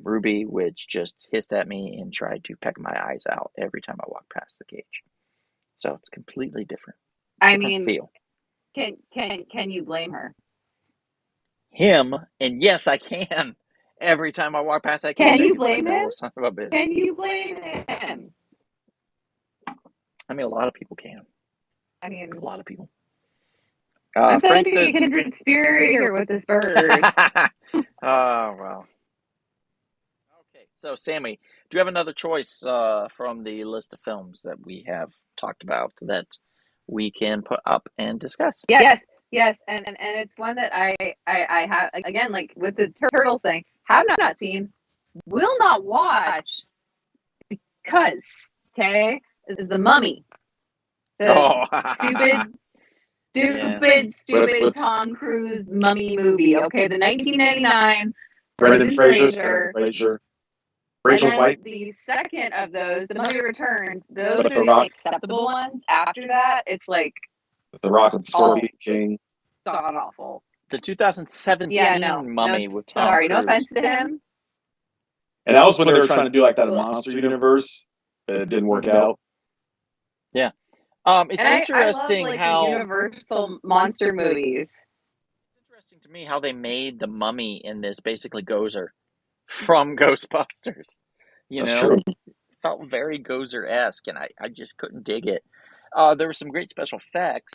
Ruby, which just hissed at me and tried to peck my eyes out every time I walk past the cage. So it's completely different. I different mean, feel. Can you blame her? Him, and yes, I can. Every time I walk past that cage, Can I you do blame that him? little son of a bitch. Can you blame him? I mean, a lot of people can. I mean, A lot of people. I'm Frank sensing says, a kindred spirit here with this bird. oh, well. Okay, so Sammy, do you have another choice from the list of films that we have talked about that we can put up and discuss? Yes, and it's one that I have, again, like with the turtles thing, have not seen, will not watch, because this is The Mummy, the stupid Tom Cruise mummy movie. Okay, the 1999 Brendan Fraser. Rachel White. The second of those, The Mummy Returns, those With are The the Rock. only acceptable ones. After that, it's like The Rock and Scorpion King. god awful. The 2017 Mummy with Tom sorry, Cruise. no offense to him. And that was when they were trying to do like that monster universe. It didn't work out. Yeah. It's And interesting I love, how the Universal monster movies. It's interesting to me how they made the mummy in this basically Gozer from Ghostbusters. That's true. It felt very Gozer-esque, and I just couldn't dig it. There were some great special effects,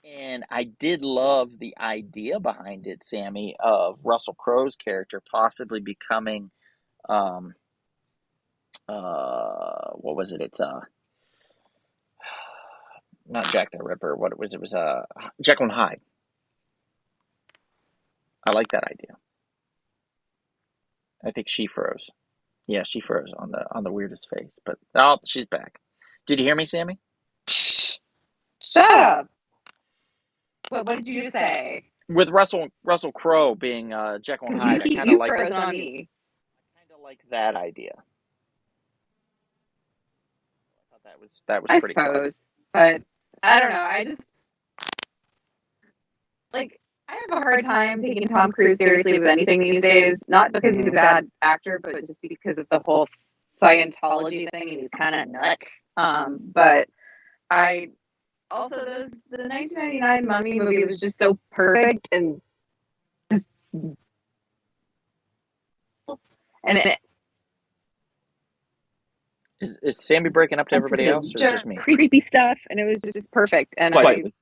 and I did love the idea behind it, Sammy, of Russell Crowe's character possibly becoming, what was it? It's not Jack the Ripper. What it was Jekyll and Hyde. I like that idea. I think she froze. Yeah, she froze on the weirdest face. But she's back. Did you hear me, Sammy? Shut up. What did you say? With Russell Crowe being Jekyll and Hyde, I kind of like froze on me. I kind of like that idea. I thought that was I pretty cool. suppose, but I don't know. I just I have a hard time taking Tom Cruise seriously with anything these days. Not because he's a bad actor, but just because of the whole Scientology thing, and he's kind of nuts. But I also the 1999 Mummy movie was just so perfect and just Is Sammy breaking up to everybody else, or just me? Creepy stuff, and it was just perfect. And Slightly.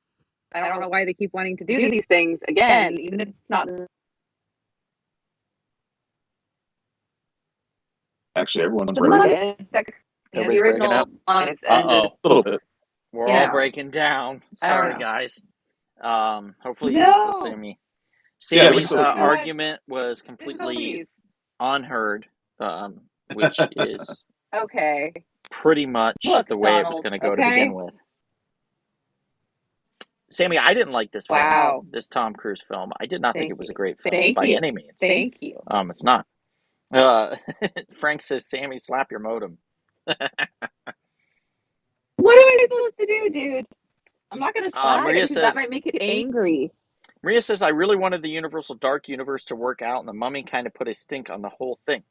I don't know why they keep wanting to do these things again, even if it's not. Actually, everyone's The breaking. original ones, and A little bit. We're all breaking down. Sorry, guys. Hopefully you can still see me. Sammy's argument was completely unheard, which is okay. pretty much the way it was going to go to begin with. Sammy, I didn't like this film. Wow. This Tom Cruise film. I did not think it was a great film Thank by you. any means. Thank you. It's not. Frank says, Sammy, slap your modem. What am I supposed to do, dude? I'm not going to slap it because that might make it angry. Maria says, I really wanted the Universal Dark Universe to work out, and the Mummy kind of put a stink on the whole thing.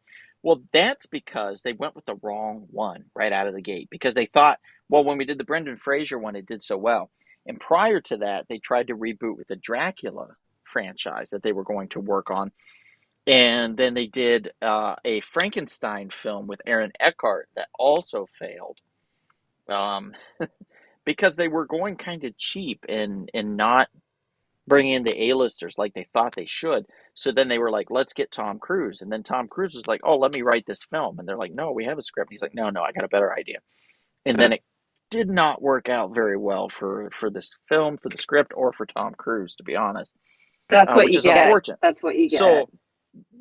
Well, that's because they went with the wrong one right out of the gate. Because they thought, well, when we did the Brendan Fraser one, it did so well. And prior to that, they tried to reboot with the Dracula franchise that they were going to work on. And then they did a Frankenstein film with Aaron Eckhart that also failed. Because they were going kind of cheap and not bringing in the A-listers like they thought they should. So then they were like, let's get Tom Cruise. And then Tom Cruise was like, oh, let me write this film. And they're like, no, we have a script. He's like, no, I got a better idea. And then it did not work out very well for this film, for the script, or for Tom Cruise, to be honest. That's what which you is get. Unfortunate. That's what you get. So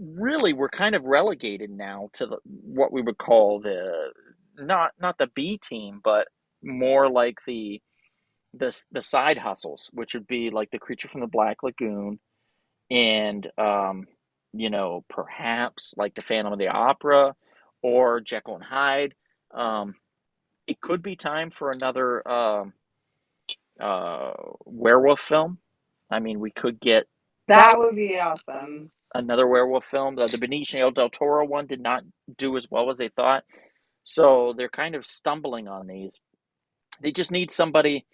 really, we're kind of relegated now to what we would call the not the B team, but more like the side hustles, which would be like the Creature from the Black Lagoon, and perhaps like the Phantom of the Opera or Jekyll and Hyde. It could be time for another werewolf film. I mean, we could get that would be awesome. Another werewolf film. The Benicio del Toro one did not do as well as they thought, so they're kind of stumbling on these. They just need somebody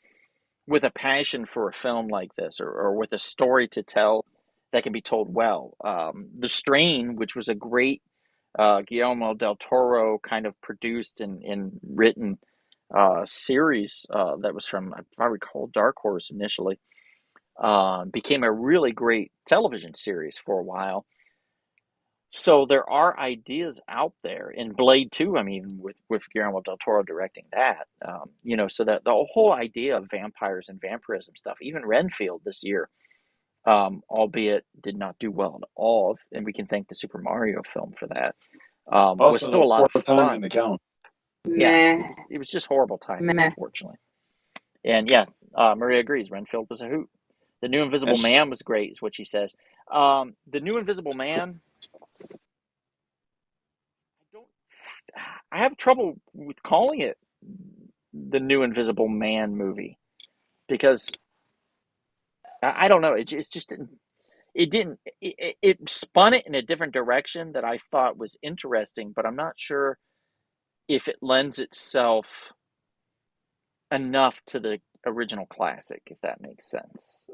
with a passion for a film like this, or with a story to tell that can be told well. The Strain, which was a great Guillermo del Toro kind of produced and written series that was from, if I recall, Dark Horse initially, became a really great television series for a while. So there are ideas out there. In Blade 2, I mean, with Guillermo del Toro directing that, so that the whole idea of vampires and vampirism stuff, even Renfield this year, albeit did not do well at all, and we can thank the Super Mario film for that, was still a lot of fun. Yeah, it was just horrible timing, unfortunately. And yeah, Maria agrees. Renfield was a hoot. The New Invisible Man was great, is what she says. The New Invisible Man, I have trouble with calling it the New Invisible Man movie, because I don't know. It just didn't. It spun it in a different direction that I thought was interesting, but I'm not sure if it lends itself enough to the original classic, if that makes sense.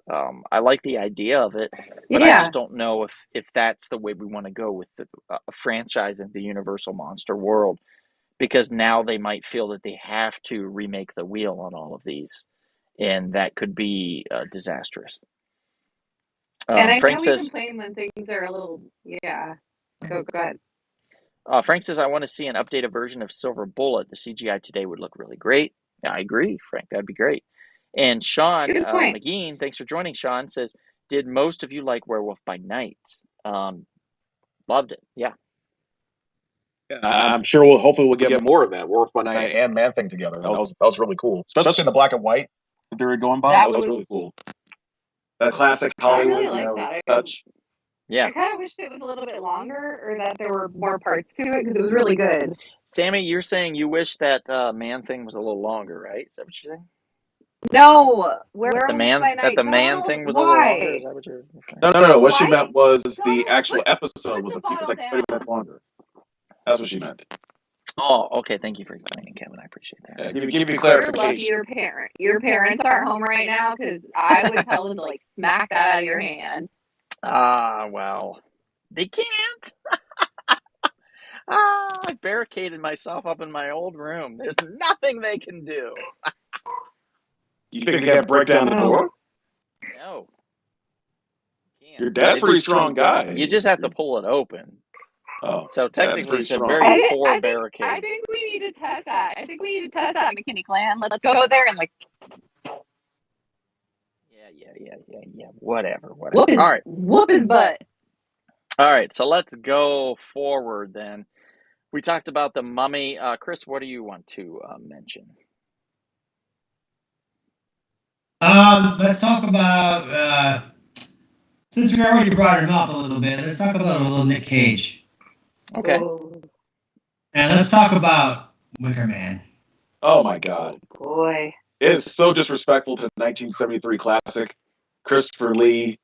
I like the idea of it, but I just don't know if that's the way we want to go with the franchise in the Universal Monster world, because now they might feel that they have to remake the wheel on all of these, and that could be disastrous. And I Frank know we says, complain when things are a little, Go ahead. Frank says, I want to see an updated version of Silver Bullet. The CGI today would look really great. Yeah, I agree, Frank. That'd be great. And Sean McGean, thanks for joining, Sean, says, did most of you like Werewolf by Night? Loved it. Yeah. I'm sure hopefully we'll get more of that. Werewolf by Night and Man Thing together. That was really cool. Especially in the black and white that they were going by. That was really cool. That classic Hollywood, I really like that. touch. Yeah. I kind of wished it was a little bit longer, or that there were more parts to it, because it was really good. Sammy, you're saying you wish that Man Thing was a little longer, right? Is that what you're saying? No, the Man Thing was a little longer. Is that what you're saying? No. What she meant was the actual episode was like 30 minutes longer. That's what she meant. Oh, okay. Thank you for explaining, Kevin. I appreciate that. Give you clarification. You're lucky your parents aren't home right now, because I would tell them to smack that out of your hand. Well, they can't. I barricaded myself up in my old room. There's nothing they can do. You think they can't break down the door? No. Your dad's a pretty strong guy. You just have to pull it open. Oh, so technically, it's a very poor barricade. I think we need to test that. McKinney Clan. Let's go there and Yeah. Whatever. All right. Whoop his butt. All right, so let's go forward then. We talked about the Mummy. Chris, what do you want to mention? Let's talk about, since we already brought him up a little bit, let's talk about a little Nick Cage. Okay. And let's talk about Wicker Man. Oh my God. Boy. It is so disrespectful to the 1973 classic. Christopher Lee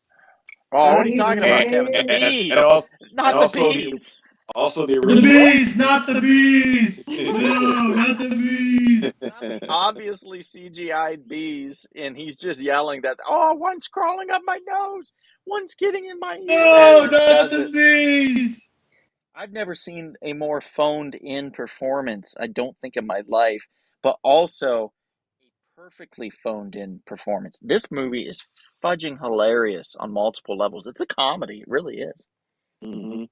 Oh, what are you he's talking about, right. Kevin? The And, bees, and not the also bees. also the The original. bees, not the bees. No, not the bees. Not the obviously CGI'd bees, and he's just yelling that, oh, one's crawling up my nose, one's getting in my ear. No, And not does the it. bees. I've never seen a more phoned in performance, I don't think, in my life, but also a perfectly phoned in performance. This movie is fudging hilarious on multiple levels. It's a comedy, it really is. Mm-hmm.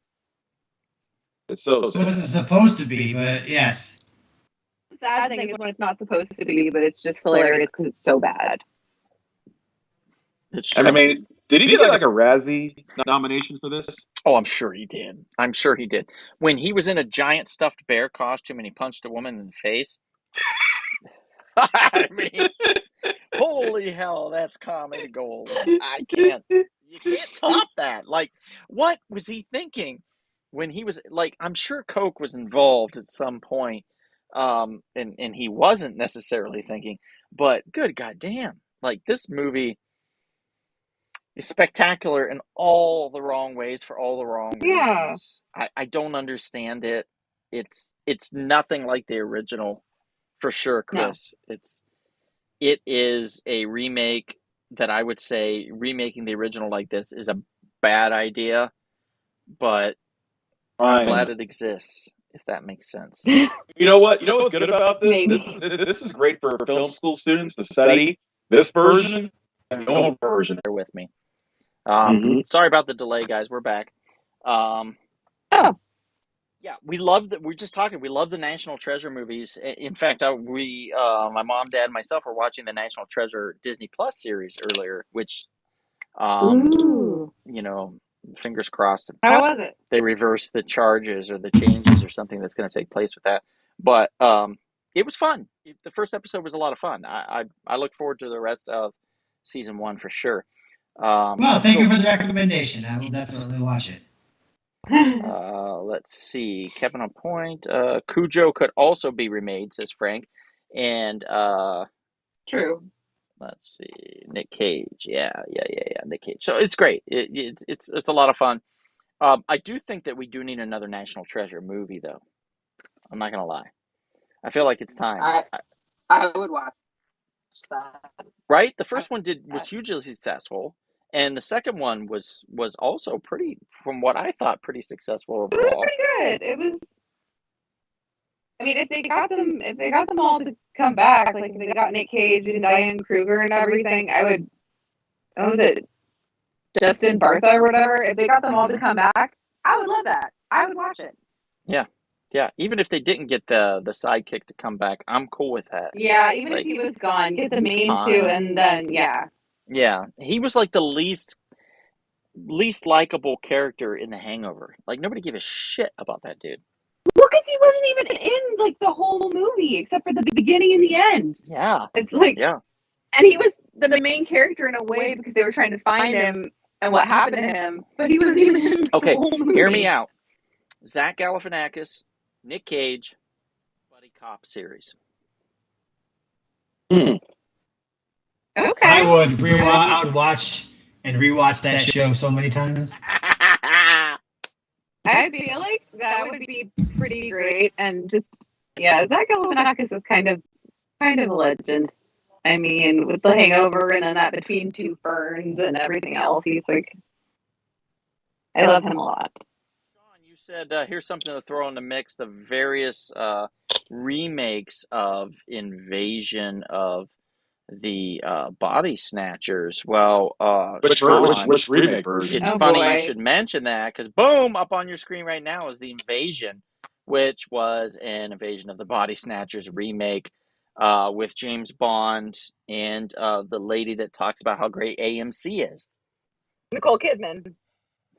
It's so It wasn't supposed to be, but yes. The sad thing is when it's not supposed to be, but it's just hilarious because it's so bad. It's I true. mean, did he get like a Razzie nomination for this? Oh, I'm sure he did. I'm sure he did. When he was in a giant stuffed bear costume and he punched a woman in the face, I mean, holy hell, that's comedy gold. I can't. You can't top that. Like, what was he thinking when he was like? I'm sure Coke was involved at some point, and he wasn't necessarily thinking. But good goddamn, like this movie is spectacular in all the wrong ways for all the wrong Yeah. reasons. I don't understand it. It's nothing like the original, for sure, No. Chris. It is a remake that I would say remaking the original like this is a bad idea, but I'm glad it exists, if that makes sense. You know what? You know what's good about this? Maybe. This is great for film school students to study this version and the old version. Bear with me. Mhm. Sorry about the delay, guys. We're back. Oh. Yeah, we love that. We're just talking. We love the National Treasure movies. In fact, my mom, dad, and myself were watching the National Treasure Disney Plus series earlier, which, Ooh. you know, fingers crossed, How was it? they reverse the charges or the changes or something that's going to take place with that. But it was fun. The first episode was a lot of fun. I look forward to the rest of season 1 for sure. Well, thank you for the recommendation. I will definitely watch it. Let's see. Kevin on point. Cujo could also be remade, says Frank. And True. let's see. Nick Cage. Yeah. Nick Cage. So it's great. It's a lot of fun. I do think that we do need another National Treasure movie, though. I'm not gonna lie. I feel like it's time. I would watch that. Right? The first one was hugely successful, and the second one was also pretty, from what I thought, pretty successful It was overall. pretty good. It was. I mean, if they got them all to come back, like if they got Nick Cage and Diane Kruger and everything, I would. What was it? Justin Bartha or whatever. If they got them all to come back, I would love that. I would watch it. Yeah. Even if they didn't get the sidekick to come back, I'm cool with that. Yeah, even Like, if he was gone, get the he's main fine. two, and then yeah. Yeah, he was like the least likable character in The Hangover. Like nobody gave a shit about that dude. Well, because he wasn't even in like the whole movie except for the beginning and the end. Yeah, It's like, yeah. and he was the main character in a way because they were trying to find him and what happened to him, but he wasn't even in Okay, the whole movie. hear me out. Zach Galifianakis, Nick Cage, buddy cop series. Okay. I would watch and rewatch that show so many times. I feel like that would be pretty great, and just Zach Galifianakis is kind of a legend. I mean, with The Hangover and then that Between Two Ferns and everything else, he's like, I love him a lot. Sean, you said here's something to throw in the mix: the various remakes of Invasion of the Body Snatchers. Well, Sean, which remake version? it's Oh, funny boy. you should mention that because boom, up on your screen right now is the Invasion, which was an Invasion of the Body Snatchers remake with James Bond and the lady that talks about how great AMC is. Nicole Kidman.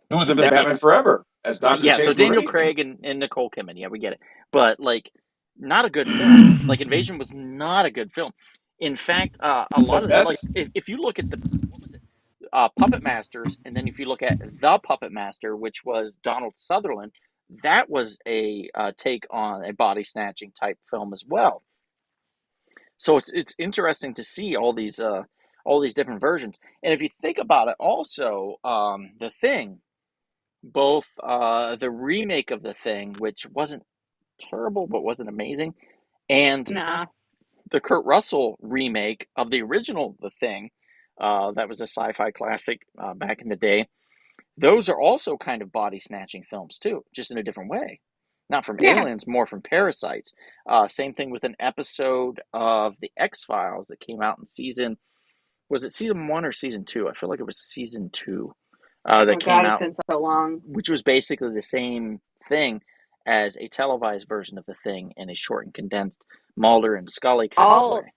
Who was in Batman Forever as Dr. Yeah, Chase so Daniel Marine? Craig and Nicole Kidman. Yeah, we get it. But like, not a good film. Like Invasion was not a good film. In fact, a lot of like if you look at the Puppet Masters, and then if you look at The Puppet Master, which was Donald Sutherland, that was a take on a body snatching type film as well. So it's interesting to see all these all these different versions. And if you think about it, also, The Thing, both the remake of The Thing, which wasn't terrible but wasn't amazing, and Nah. the Kurt Russell remake of the original The Thing, that was a sci-fi classic back in the day. Those are also kind of body snatching films too, just in a different way. Not from Yeah. aliens, more from parasites. Same thing with an episode of The X-Files that came out in was it season 1 or season 2? I feel like it was season 2 that Oh came God, it's out, been so long. which was basically the same thing as a televised version of The Thing in a short and condensed Mulder and Scully kind of All way.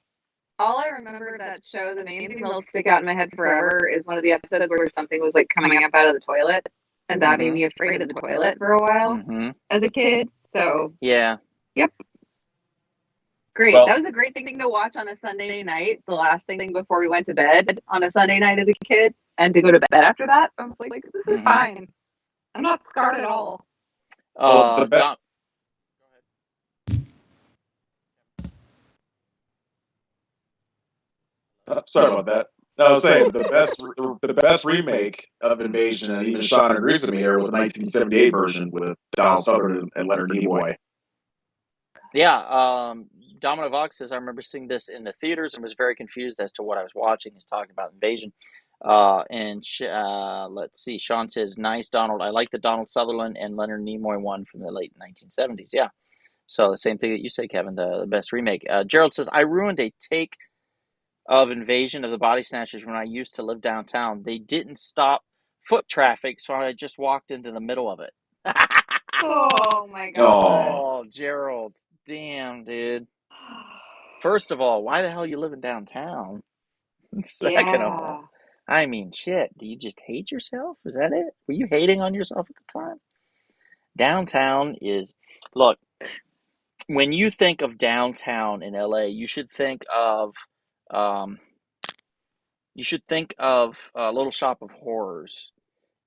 all I remember that show, the main thing that'll stick out in my head forever is one of the episodes where something was like coming up out of the toilet, and that made me afraid of the toilet for a while Mm-hmm. as a kid. So Yeah. yep. Great. Well- That was a great thing to watch on a Sunday night, the last thing before we went to bed on a Sunday night as a kid, and to go to bed after that. I was like, this is Mhm. fine. I'm not scarred at all. Well, sorry about that. No, I was saying the best remake of Invasion, and even Sean agrees with me here, was the 1978 version with Donald Sutherland and Leonard Nimoy. Yeah, Domino Vox says, I remember seeing this in the theaters and was very confused as to what I was watching. He's talking about Invasion. Let's see, Sean says, nice, Donald. I like the Donald Sutherland and Leonard Nimoy one from the late 1970s. Yeah, so the same thing that you say, Kevin, the best remake. Gerald says, I ruined a take of Invasion of the Body Snatchers when I used to live downtown. They didn't stop foot traffic, so I just walked into the middle of it. Oh my God. Oh, Gerald. Damn, dude. First of all, why the hell are you living downtown? Second of all, I mean, shit, do you just hate yourself? Is that it? Were you hating on yourself at the time? Downtown is, look, when you think of downtown in LA, you should think of Little Shop of Horrors.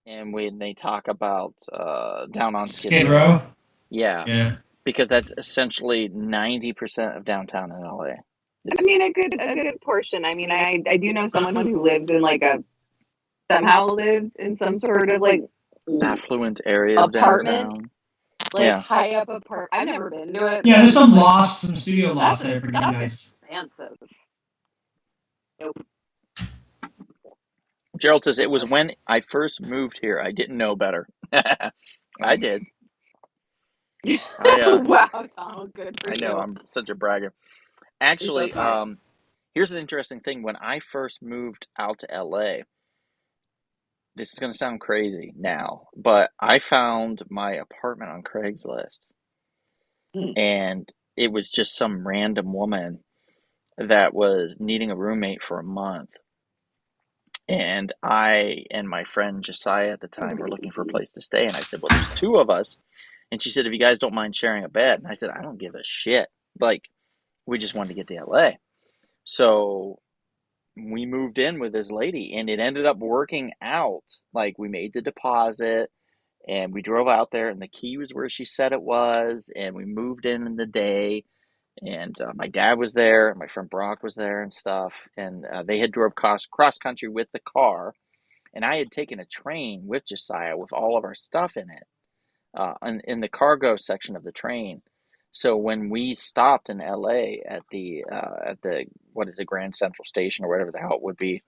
And when they talk about down on Skid Row. Yeah. Yeah. Because that's essentially 90% of downtown in LA. I mean, a good portion. I mean, I do know someone who lives in somehow lives in some sort of affluent area of apartment, downtown. high up apartment. I've never been to it. Yeah, there's some lofts, some studio lofts that are pretty nice. Expensive. Gerald says, it was when I first moved here. I didn't know better. I did. Wow, Donald, good for you. I know, I'm such a bragger. Actually, here's an interesting thing. When I first moved out to LA, this is going to sound crazy now, but I found my apartment on Craigslist. And it was just some random woman that was needing a roommate for a month. And I and my friend Josiah at the time were looking for a place to stay. And I said, well, there's two of us. And she said, if you guys don't mind sharing a bed. And I said, I don't give a shit. We just wanted to get to LA. So we moved in with this lady, and it ended up working out. We made the deposit, and we drove out there, and the key was where she said it was. And we moved in the day. And my dad was there, and my friend Brock was there and stuff. And they had drove cross country with the car. And I had taken a train with Josiah with all of our stuff in it, in the cargo section of the train. So when we stopped in LA at the what is it, Grand Central Station or whatever the hell it would be,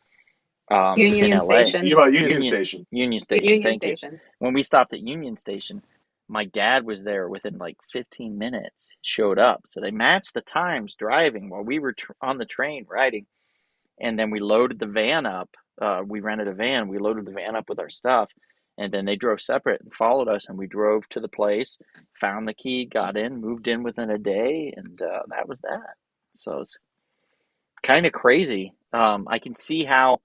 Union in LA. Station. Union Station. Union Station. Thank you. When we stopped at Union Station, my dad was there within 15 minutes. Showed up, so they matched the times driving while we were on the train riding, and then we loaded the van up. We rented a van. We loaded the van up with our stuff. And then they drove separate and followed us, and we drove to the place, found the key, got in, moved in within a day, and that was that. So it's kind of crazy. I can see how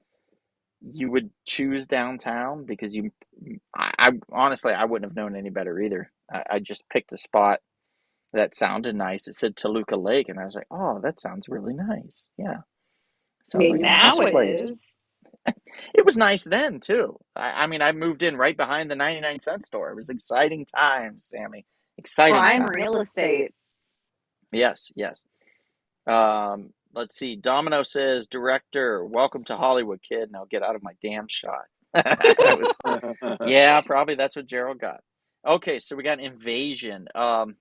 you would choose downtown because I honestly, I wouldn't have known any better either. I just picked a spot that sounded nice. It said Toluca Lake, and I was like, oh, that sounds really nice. Yeah. Sounds like a nice place. It was nice then, too. I mean, I moved in right behind the 99-cent store. It was exciting times, Sammy. Exciting times. Prime real estate. Yes. Let's see. Domino says, director, welcome to Hollywood, kid. Now get out of my damn shot. Yeah, probably that's what Gerald got. Okay, so we got Invasion. Yeah, it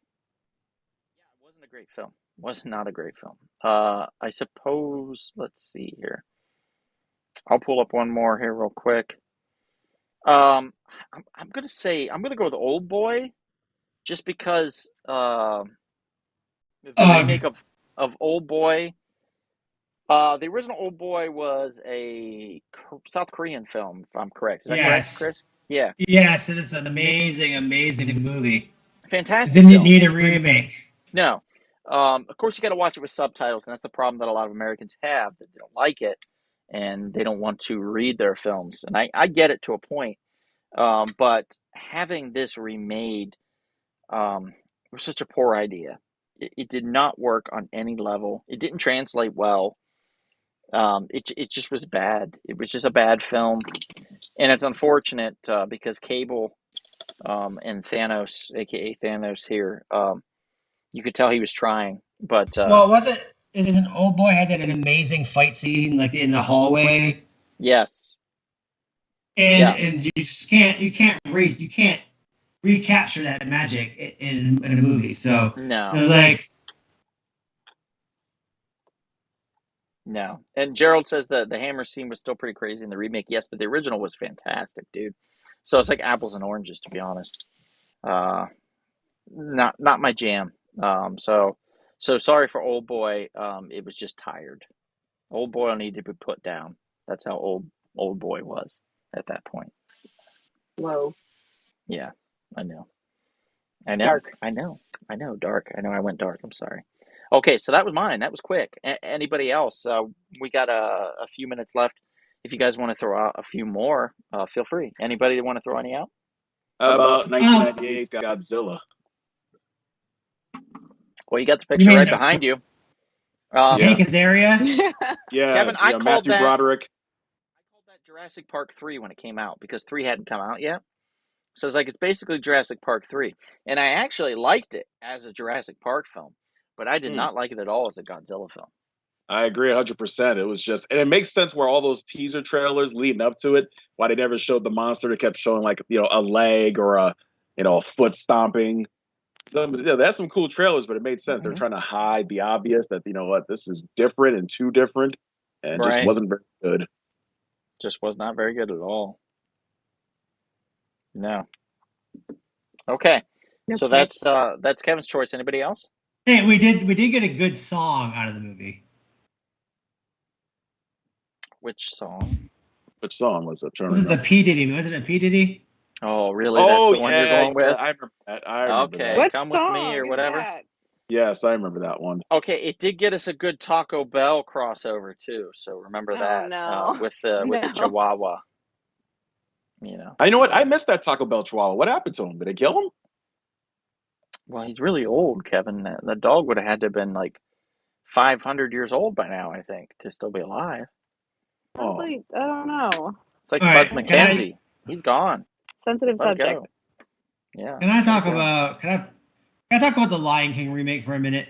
wasn't a great film. Was not a great film. I suppose, let's see here. I'll pull up one more here real quick. I'm gonna go with Old Boy, just because the remake of Old Boy. The original Old Boy was a South Korean film, if I'm correct. Is that correct, Chris? Yeah. Yes, it is an amazing, amazing movie. It Fantastic didn't film. need a remake. No. Of course, you got to watch it with subtitles, and that's the problem that a lot of Americans have, that they don't like it, and they don't want to read their films. And I get it to a point. But having this remade was such a poor idea. It did not work on any level. It didn't translate well. It just was bad. It was just a bad film, and it's unfortunate because Cable and Thanos, aka Thanos here, you could tell he was trying, but Well, was it? Isn't Old Boy had that an amazing fight scene like in the hallway? yes, And you just can't recapture that magic in a movie. So no, it was like, no. And Gerald says that the hammer scene was still pretty crazy in the remake. Yes, but the original was fantastic, dude. So it's like apples and oranges, to be honest. Not my jam. So sorry for Old Boy. It was just tired. Old Boy needed to be put down. That's how old Boy was at that point. Whoa. Yeah, I know. Dark. I know. Dark. I know. I went dark. I'm sorry. Okay, so that was mine. That was quick. Anybody else? We got a few minutes left. If you guys want to throw out a few more, feel free. Anybody that want to throw any out? About 1998 Godzilla. Well, you got the picture right behind you. Hank Azaria. Yeah, Kevin, I called Matthew that. Broderick. I called that Jurassic Park 3 when it came out because 3 hadn't come out yet. So it's like it's basically Jurassic Park 3, and I actually liked it as a Jurassic Park film, but I did not like it at all as a Godzilla film. I agree 100%. It was just, and it makes sense where all those teaser trailers leading up to it, why they never showed the monster. They kept showing like, a leg or a foot stomping. So, that's some cool trailers, but it made sense. They're trying to hide the obvious that, this is different and too different, and just wasn't very good. Just was not very good at all. No. Okay. So that's Kevin's choice. Anybody else? Hey, we did get a good song out of the movie. Which song? Which song was it? Was it the P Diddy? Wasn't it P Diddy? Oh, really? That's the one you're going with? I remember that. Okay, What Come With Me or whatever. That? Yes, I remember that one. Okay, it did get us a good Taco Bell crossover too. So remember that with the Chihuahua. You know what? I missed that Taco Bell Chihuahua. What happened to him? Did they kill him? Well, he's really old, Kevin. The dog would have had to have been like 500 years old by now, I think, to still be alive. I don't know. It's like Spuds McKenzie. He's gone. Sensitive subject. Yeah. Can I talk about the Lion King remake for a minute?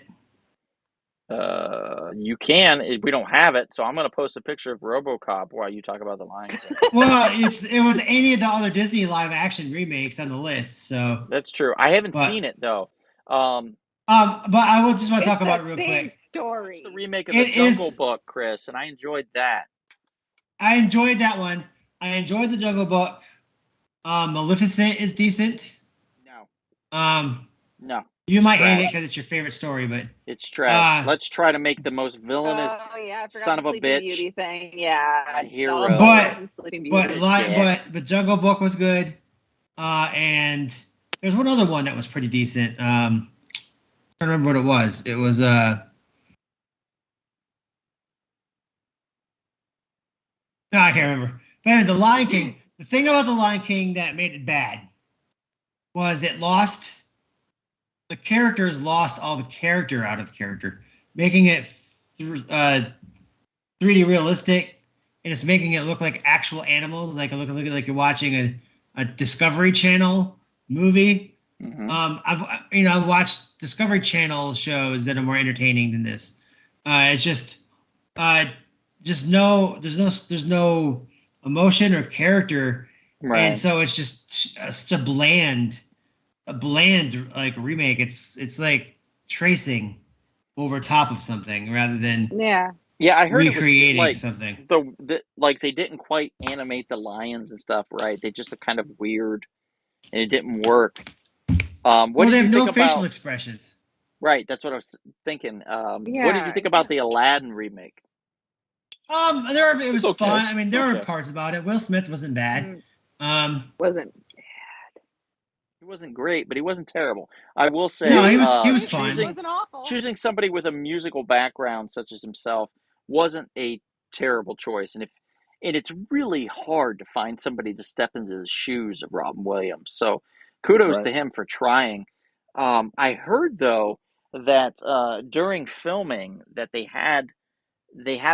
You can. We don't have it, so I'm going to post a picture of RoboCop while you talk about the Lion King. Well, it was any of the other Disney live action remakes on the list, so that's true. I haven't seen it though. But I will just want to talk about it real quick. Story. It's the remake of the Jungle Book, Chris, and I enjoyed that. I enjoyed that one. I enjoyed the Jungle Book. Maleficent is decent. No. No. You might hate it because it's your favorite story, but it's trash. Let's try to make the most villainous son of a bitch. Beauty thing. Yeah. Hero. But Jungle Book was good. And there's one other one that was pretty decent. I don't remember what it was. It was no, I can't remember. But anyway, the Lion King. The thing about the Lion King that made it bad was the characters lost all the character out of the character, making it 3D realistic, and it's making it look like actual animals, like like you're watching a Discovery Channel movie. Mm-hmm. I've watched Discovery Channel shows that are more entertaining than this. It's just uh, there's no emotion or character, and Right. so it's just such a bland like remake. It's like tracing over top of something rather than Yeah. Yeah, I heard it was recreating like something. the like they didn't quite animate the lions and stuff right. They just look kind of weird, and it didn't work. What Well, they did you have think no facial about? expressions. Right, that's what I was thinking. What did you Yeah. think about the Aladdin remake? It was Okay. fun. I mean, there were Okay. parts about it. Will Smith wasn't bad. Mm, wasn't. He wasn't great, but he wasn't terrible. I will No, say, he was It fun. choosing wasn't awful. somebody with a musical background such as himself wasn't a terrible choice, and it's really hard to find somebody to step into the shoes of Robin Williams. So, kudos Right. to him for trying. I heard though that during filming that they had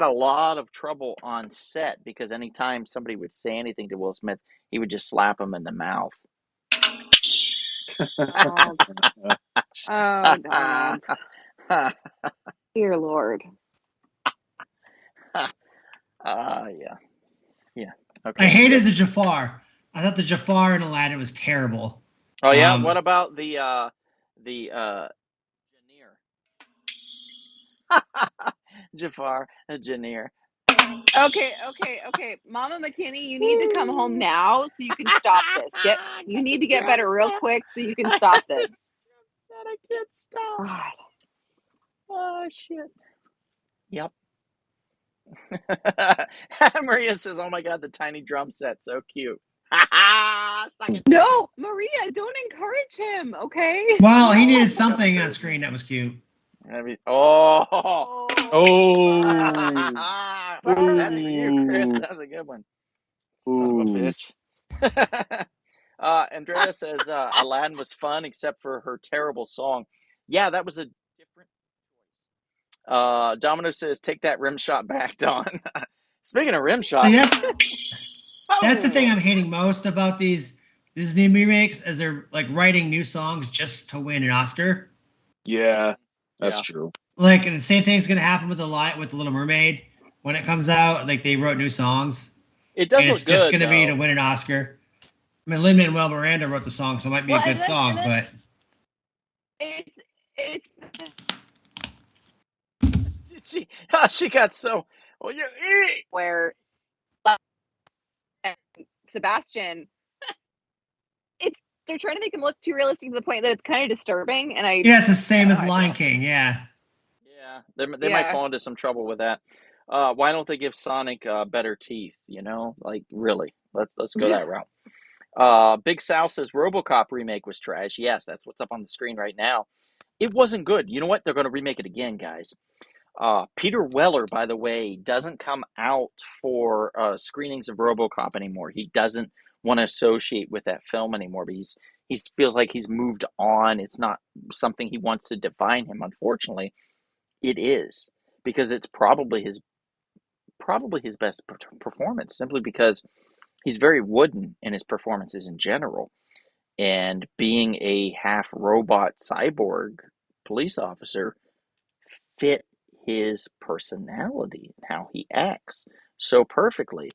a lot of trouble on set because anytime somebody would say anything to Will Smith, he would just slap him in the mouth. Oh, oh, Donald. Dear Lord. Yeah, yeah. I Okay, hated good. the Jafar. I thought the Jafar in Aladdin was terrible. Oh yeah, what Um, about the Janir? Jafar Janir. Okay. Mama McKinney, you need to come home now so you can stop this. You need to get better real quick so you can stop this. I can't stop. God. Oh shit. Yep. Maria says, "Oh my god, the tiny drum set, so cute." Suck it, Sam. No, Maria, don't encourage him, okay? well, he No, needed I'm not something on encouraging screen him. that was cute. Oh, Oh. that's for you, Chris. Ooh. That's a good one. Son of a Ooh. bitch. Andrea says Aladdin was fun except for her terrible song. Yeah, that was a different. Domino says, "Take that rim shot back, Don." Speaking of rim See, shot, that's the thing oh I'm hating most about these Disney remakes, is they're like writing new songs just to win an Oscar. Yeah, that's yeah, true. Like, and the same thing's gonna happen with the Little Mermaid when it comes out. Like, they wrote new songs, it does and look it's just good gonna be to though. win an Oscar. I mean, Lin-Manuel Miranda wrote the song, so it might be a Well, good song, but it's She she got so well. You where Sebastian, it's they're trying to make him look too realistic to the point that it's kind of disturbing, and yeah, it's the I same don't know as how I feel. Lion King. Yeah, yeah, they might Yeah. fall into some trouble with that. Why don't they give Sonic better teeth? You know, like really, let's go that route. Big Sal says RoboCop remake was trash. Yes, that's what's up on the screen right now. It wasn't good. You know what? They're going to remake it again, guys. Peter Weller, by the way, doesn't come out for screenings of RoboCop anymore. He doesn't want to associate with that film anymore. But he feels like he's moved on. It's not something he wants to define him. Unfortunately, it is because it's probably his best performance. Simply because he's very wooden in his performances in general, and being a half robot cyborg police officer fit his personality and how he acts so perfectly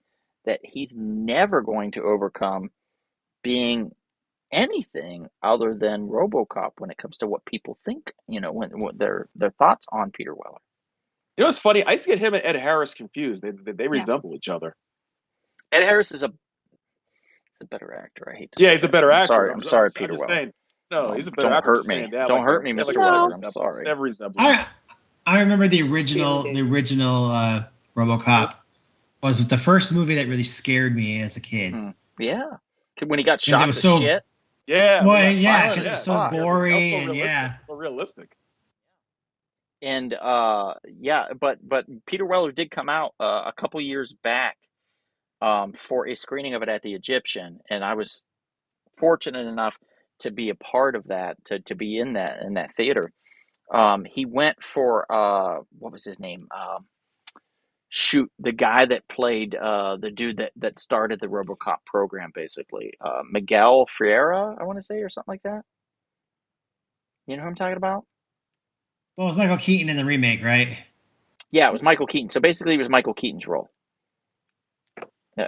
that he's never going to overcome being anything other than RoboCop when it comes to what people think, when their thoughts on Peter Weller. You know what's funny? I used to get him and Ed Harris confused. They Yeah. resemble each other. Ed Harris is a better actor. I hate to Yeah, say he's a it. better actor. I'm sorry, I'm Peter just Weller. saying. No, he's a better Don't actor. I'm hurt just saying me. Don't hurt me, they have like Mr. a Weller. No. I'm resemblance. They sorry. have a resemblance. I remember the Really original do. RoboCop was the first movie that really scared me as a kid Yeah. When he got because it shot was to so shit, Yeah, when he got shot. yeah, violent because it as was Yeah, so fuck. that was gory so and realistic. yeah. So realistic. And yeah, but Peter Weller did come out a couple years back for a screening of it at the Egyptian, and I was fortunate enough to be a part of that, to be in that theater. He went for what was his name? Shoot, the guy that played the dude that started the RoboCop program, basically, Miguel Ferreira, I want to say, or something like that. You know who I'm talking about? Well, it was Michael Keaton in the remake, right? Yeah, it was Michael Keaton. So basically, it was Michael Keaton's role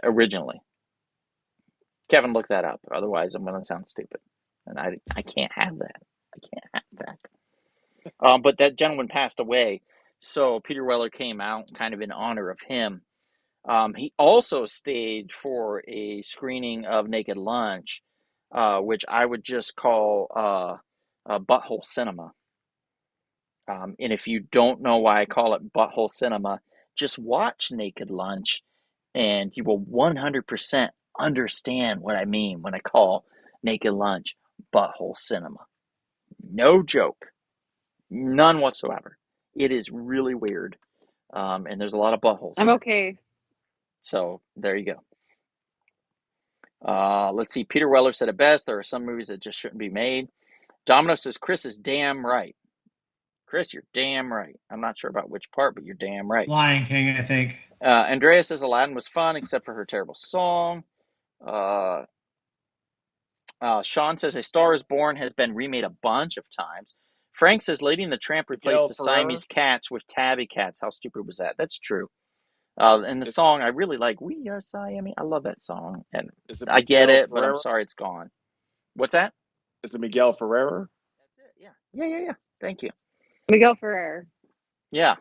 originally. Kevin, look that up. Otherwise, I'm going to sound stupid. And I can't have that. I can't have that. But that gentleman passed away. So Peter Weller came out kind of in honor of him. He also stayed for a screening of Naked Lunch, which I would just call butthole cinema. And if you don't know why I call it butthole cinema, just watch Naked Lunch and you will 100% understand what I mean when I call Naked Lunch butthole cinema. No joke. None whatsoever. It is really weird. And there's a lot of buttholes. I'm okay. So there you go. Let's see. Peter Weller said it best. There are some movies that just shouldn't be made. Domino says, Chris is damn right. Chris, you're damn right. I'm not sure about which part, but you're damn right. Lion King, I think. Andrea says Aladdin was fun, except for her terrible song. Sean says A Star is Born has been remade a bunch of times. Frank says Lady and the Tramp replaced the Siamese cats with tabby cats. How stupid was that? That's true. And the song I really like, We Are Siamese. I love that song. And I get it, but I'm sorry it's gone. What's that? Is it Miguel Ferrer? That's it, yeah. Thank you. Miguel Ferrer. Yeah.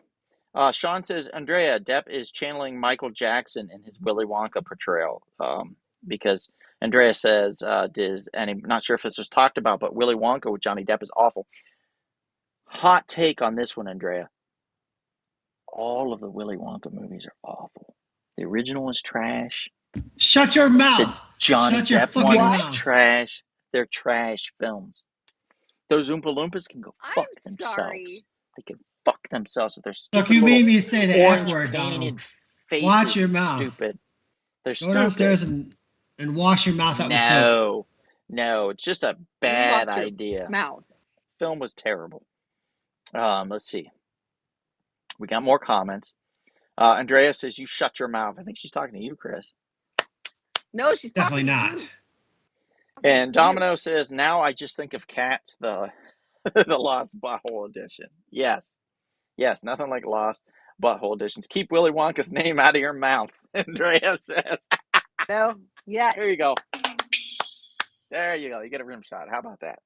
Sean says, Andrea, Depp is channeling Michael Jackson in his Willy Wonka portrayal. Because Andrea says, and I'm not sure if this was talked about, but Willy Wonka with Johnny Depp is awful. Hot take on this one, Andrea. All of the Willy Wonka movies are awful. The original is trash. Shut your mouth. The Johnny Shut your Depp fucking one mouth. is trash. They're trash films. Those Oompa Loompas can go fuck themselves. Sorry. They can fuck themselves with their stupid Look, you made me say the F orange word, painted Donald. faces. Watch your mouth. Stupid. They're Go stupid. downstairs and wash your mouth out with soap. No, it's just a bad Watch your idea. mouth. Film was terrible. Let's see. We got more comments. Andrea says, you shut your mouth. I think she's talking to you, Chris. No, she's Definitely talking not. to you. And Domino says, now I just think of Cats, the Lost Butthole Edition. Yes, nothing like Lost Butthole Editions. Keep Willy Wonka's name out of your mouth, Andrea says. No, yeah. There you go. There you go. You get a rim shot. How about that?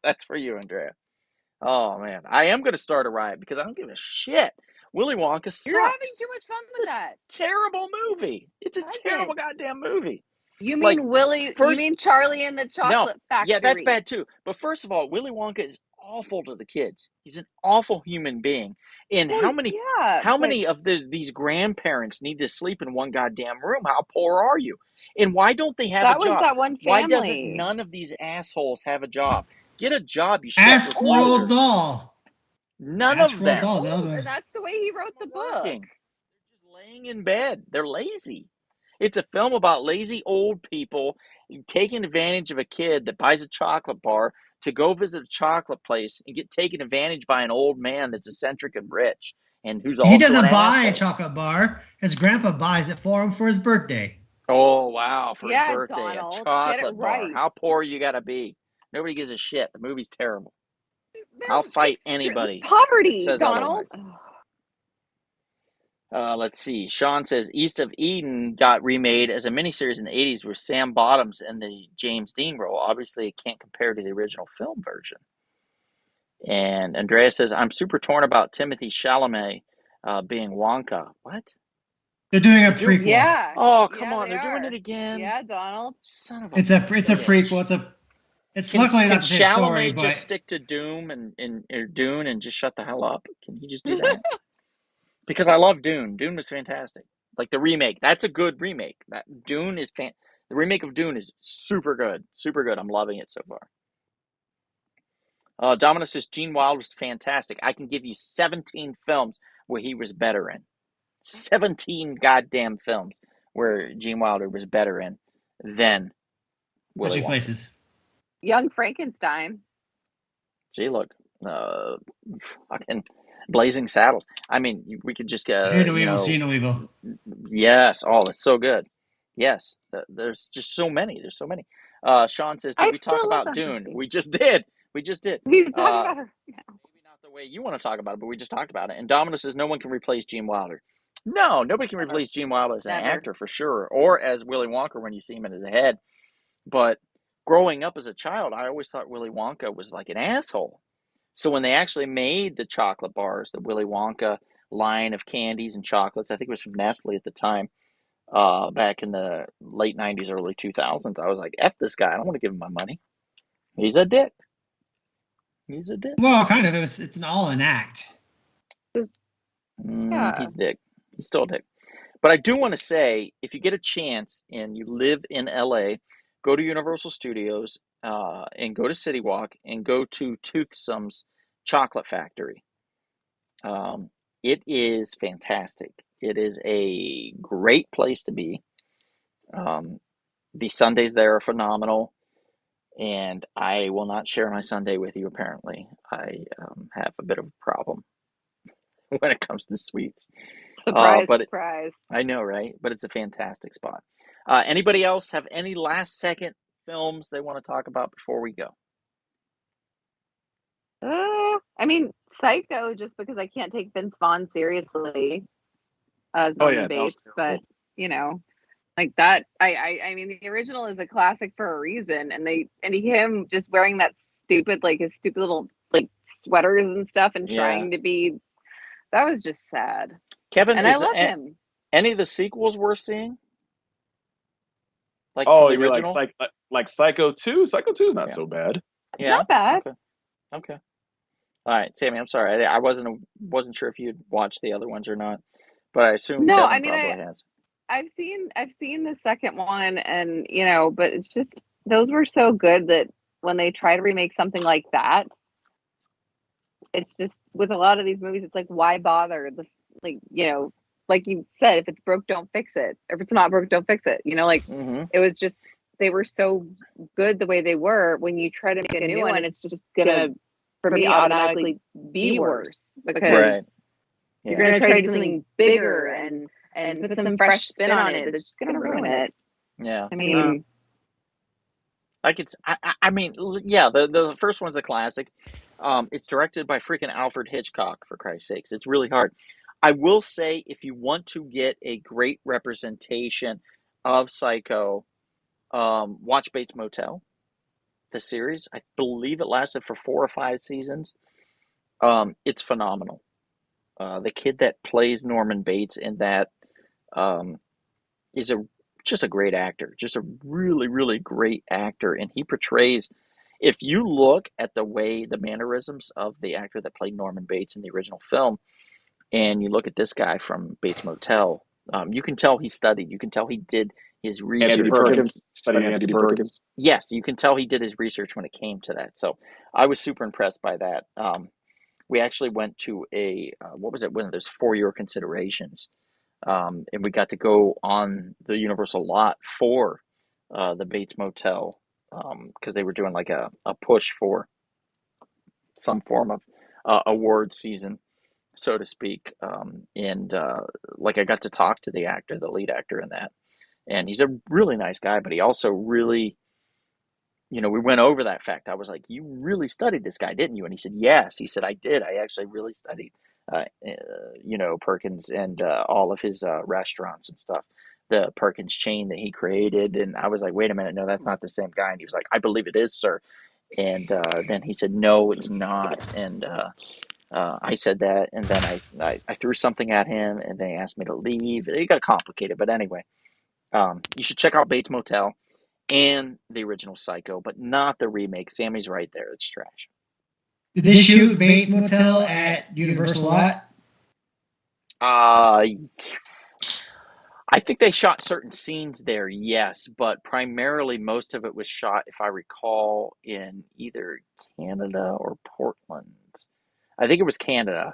That's for you, Andrea. Oh, man. I am going to start a riot because I don't give a shit. Willy Wonka sucks. You're having too much fun with that. Terrible movie. It's a terrible goddamn movie. You mean you mean Charlie and the Chocolate Factory? Yeah, that's bad too. But first of all, Willy Wonka is awful to the kids. He's an awful human being. And how many of these grandparents need to sleep in one goddamn room? How poor are you? And why don't they have a job? That one family. Why doesn't none of these assholes have a job? Get a job, you Ask shitless Roald losers. Dahl. None of them. That's the way he wrote the book. They're just laying in bed. They're lazy. It's a film about lazy old people taking advantage of a kid that buys a chocolate bar to go visit a chocolate place and get taken advantage by an old man that's eccentric and rich and who's also He doesn't buy asshole. a chocolate bar. His grandpa buys it for him for his birthday. Oh, wow. For his birthday. Donald, a chocolate bar. Right. How poor you got to be. Nobody gives a shit. The movie's terrible. I'll fight anybody. Poverty, Donald. Let's see. Sean says East of Eden got remade as a miniseries in the 80s with Sam Bottoms in the James Dean role. Obviously, it can't compare to the original film version. And Andrea says, I'm super torn about Timothy Chalamet being Wonka. What? They're doing a prequel. Yeah. Oh, come on. They're doing it again. Yeah, Donald. Son of a It's a prequel. It's luckily not the same story, but just stick to Doom or Dune and just shut the hell up? Can he just do that? Because I love Dune. Dune was fantastic. Like the remake. That's a good remake. The remake of Dune is super good. Super good. I'm loving it so far. Domino says Gene Wilder was fantastic. I can give you 17 films where he was better in. 17 goddamn films where Gene Wilder was better in than Willy Wonka. Places. Young Frankenstein. See, look, fucking Blazing Saddles. I mean, we could just Hear no evil, see no evil. Yes, oh, it's so good. Yes, there's just so many. There's so many. Sean says, "Did we talk about Dune?" We just did. We talked about her. Maybe not the way you want to talk about it, but we just talked about it. And Domino says no one can replace Gene Wilder. No, nobody can replace Gene Wilder as an Never. actor for sure, or as Willy Wonka when you see him in his head. But growing up as a child, I always thought Willy Wonka was like an asshole. So when they actually made the chocolate bars, the Willy Wonka line of candies and chocolates, I think it was from Nestle at the time, back in the late 90s, early 2000s, I was like, F this guy. I don't want to give him my money. He's a dick. He's a dick. Well, kind of. It's all an act. Yeah. He's a dick. He's still a dick. But I do want to say, if you get a chance and you live in LA, go to Universal Studios and go to City Walk and go to Toothsome's Chocolate Factory. It is fantastic. It is a great place to be. The sundaes there are phenomenal, and I will not share my sundae with you, apparently. I have a bit of a problem when it comes to sweets. Surprise, but surprise. I know, right? But it's a fantastic spot. Anybody else have any last second films they want to talk about before we go? I mean, Psycho, just because I can't take Vince Vaughn seriously as Norman Bates, but you know, like that. I mean, the original is a classic for a reason, and him just wearing that his stupid little like sweaters and stuff, and trying to be. That was just sad. Kevin, and I love him. Any of the sequels worth seeing? Like Oh, the you're original? like Psycho 2? Psycho 2 is not so bad. Yeah, not bad. Okay. All right, Sammy, I'm sorry. I wasn't sure if you'd watched the other ones or not, but I assume No, Kevin I mean, probably has. I've seen the second one, and but it's just those were so good that when they try to remake something like that, it's just with a lot of these movies, it's like, why bother? Like you said, if it's broke, don't fix it. If it's not broke, don't fix it. It was just they were so good the way they were. When you try to make a new one, it's just gonna, for me, automatically be worse because you're gonna try to do something bigger and put some fresh spin on it. That's just gonna ruin it. Yeah, I mean, I mean, yeah. The first one's a classic. It's directed by freaking Alfred Hitchcock, for Christ's sakes. It's really hard. I will say, if you want to get a great representation of Psycho, watch Bates Motel, the series. I believe it lasted for 4 or 5 seasons. It's phenomenal. The kid that plays Norman Bates in that is just a great actor, just a really, really great actor, and he portrays. If you look at the mannerisms of the actor that played Norman Bates in the original film, and you look at this guy from Bates Motel, you can tell he studied. You can tell he did his research. Andy Perkins. Yes, you can tell he did his research when it came to that. So I was super impressed by that. We actually went to one of those 4-year considerations, and we got to go on the Universal lot for the Bates Motel because they were doing like a push for some form of award season, so to speak. And I got to talk to the lead actor in that, and he's a really nice guy, but he also really, we went over that fact. I was like, you really studied this guy, didn't you? And he said, yes. He said, I did. I actually really studied, Perkins and all of his restaurants and stuff, the Perkins chain that he created. And I was like, wait a minute, no, that's not the same guy. And he was like, I believe it is, sir. And then he said, no, it's not. And I said that, and then I threw something at him, and then he asked me to leave. It got complicated, but anyway, you should check out Bates Motel and the original Psycho, but not the remake. Sammy's right there. It's trash. Did they shoot Bates Motel at Universal lot? I think they shot certain scenes there, yes, but primarily most of it was shot, if I recall, in either Canada or Portland. I think it was Canada.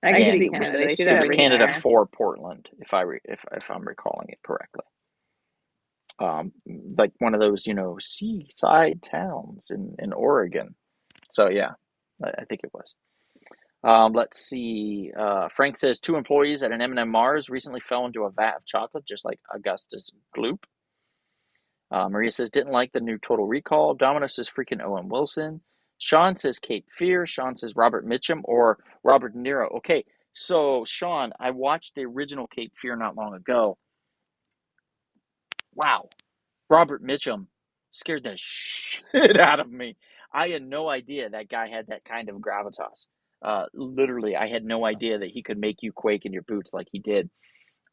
It was Canada for Portland, if I'm recalling it correctly. Like one of those, seaside towns in Oregon. So yeah, I think it was. Let's see. Frank says 2 employees at an M&M Mars recently fell into a vat of chocolate, just like Augustus Gloop. Maria says didn't like the new Total Recall. Domino says freaking Owen Wilson. Sean says Cape Fear. Sean says Robert Mitchum or Robert De Niro. Okay, so Sean, I watched the original Cape Fear not long ago. Wow, Robert Mitchum scared the shit out of me. I had no idea that guy had that kind of gravitas. Literally, I had no idea that he could make you quake in your boots like he did.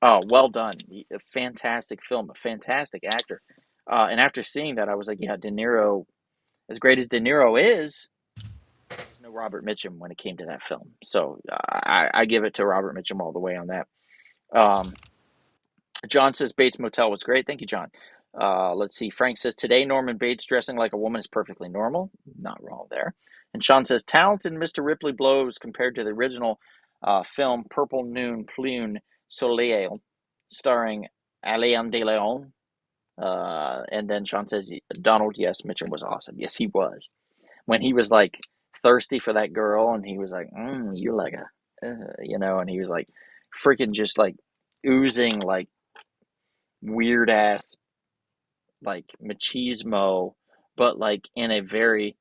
Oh, well done. A fantastic film, a fantastic actor. And after seeing that, I was like, yeah, De Niro, as great as De Niro is, there's no Robert Mitchum when it came to that film. So I give it to Robert Mitchum all the way on that. John says Bates Motel was great. Thank you, John. Let's see. Frank says today Norman Bates dressing like a woman is perfectly normal. Not wrong there. And Sean says talented Mr. Ripley blows compared to the original film Purple Noon Plume Soleil, starring Alain Delon. And then Sean says Donald, yes, Mitchum was awesome. Yes, he was. When he was like thirsty for that girl, and he was like, "You're like a," and he was like freaking just like oozing like weird ass like machismo, but like in a very,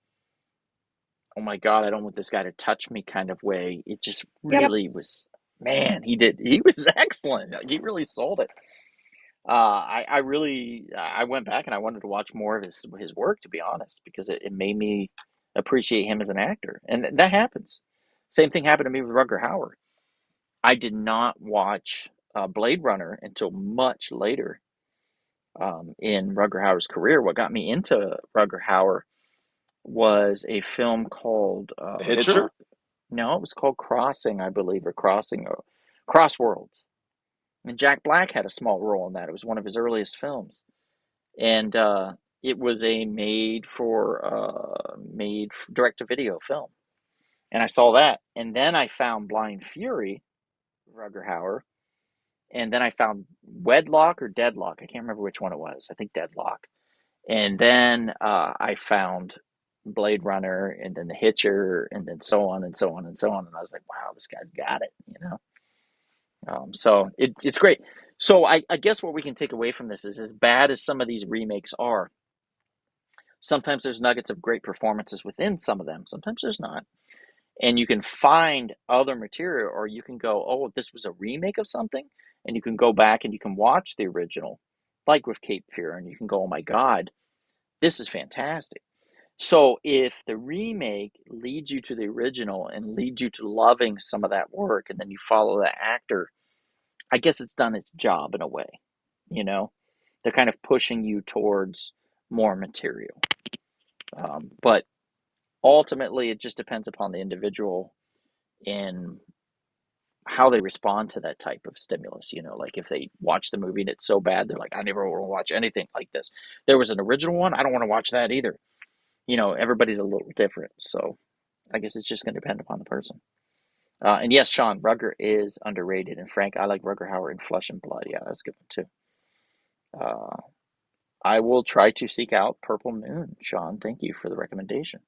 oh my god, I don't want this guy to touch me kind of way. It just really was, man, he was excellent. He really sold it. I went back and I wanted to watch more of his work, to be honest, because it made me appreciate him as an actor, and that happens. Same thing happened to me with Rutger Hauer. I did not watch Blade Runner until much later in Rutger Hauer's career. What got me into Rutger Hauer was a film called The Hitcher? no, it was called Crossing, I believe, or Crossing, or Crossworlds. And Jack Black had a small role in that. It was one of his earliest films, and it was a made direct to video film. And I saw that, and then I found Blind Fury, Rutger Hauer, and then I found Wedlock or Deadlock. I can't remember which one it was. I think Deadlock. And then I found Blade Runner, and then The Hitcher, and then so on and so on and so on. And I was like, wow, this guy's got it, So it's great. So I guess what we can take away from this is, as bad as some of these remakes are, sometimes there's nuggets of great performances within some of them. Sometimes there's not. And you can find other material, or you can go, oh, this was a remake of something, and you can go back and you can watch the original, like with Cape Fear, and you can go, oh my God, this is fantastic. So if the remake leads you to the original and leads you to loving some of that work, and then you follow that actor, I guess it's done its job in a way. They're kind of pushing you towards more material. But ultimately, it just depends upon the individual in how they respond to that type of stimulus. Like if they watch the movie and it's so bad, they're like, I never want to watch anything like this. There was an original one, I don't want to watch that either. Everybody's a little different. So I guess it's just going to depend upon the person. And yes, Sean, Rugger is underrated. And Frank, I like Rutger Hauer in Flesh and Blood. Yeah, that's a good one too. I will try to seek out Purple Moon. Sean, thank you for the recommendation.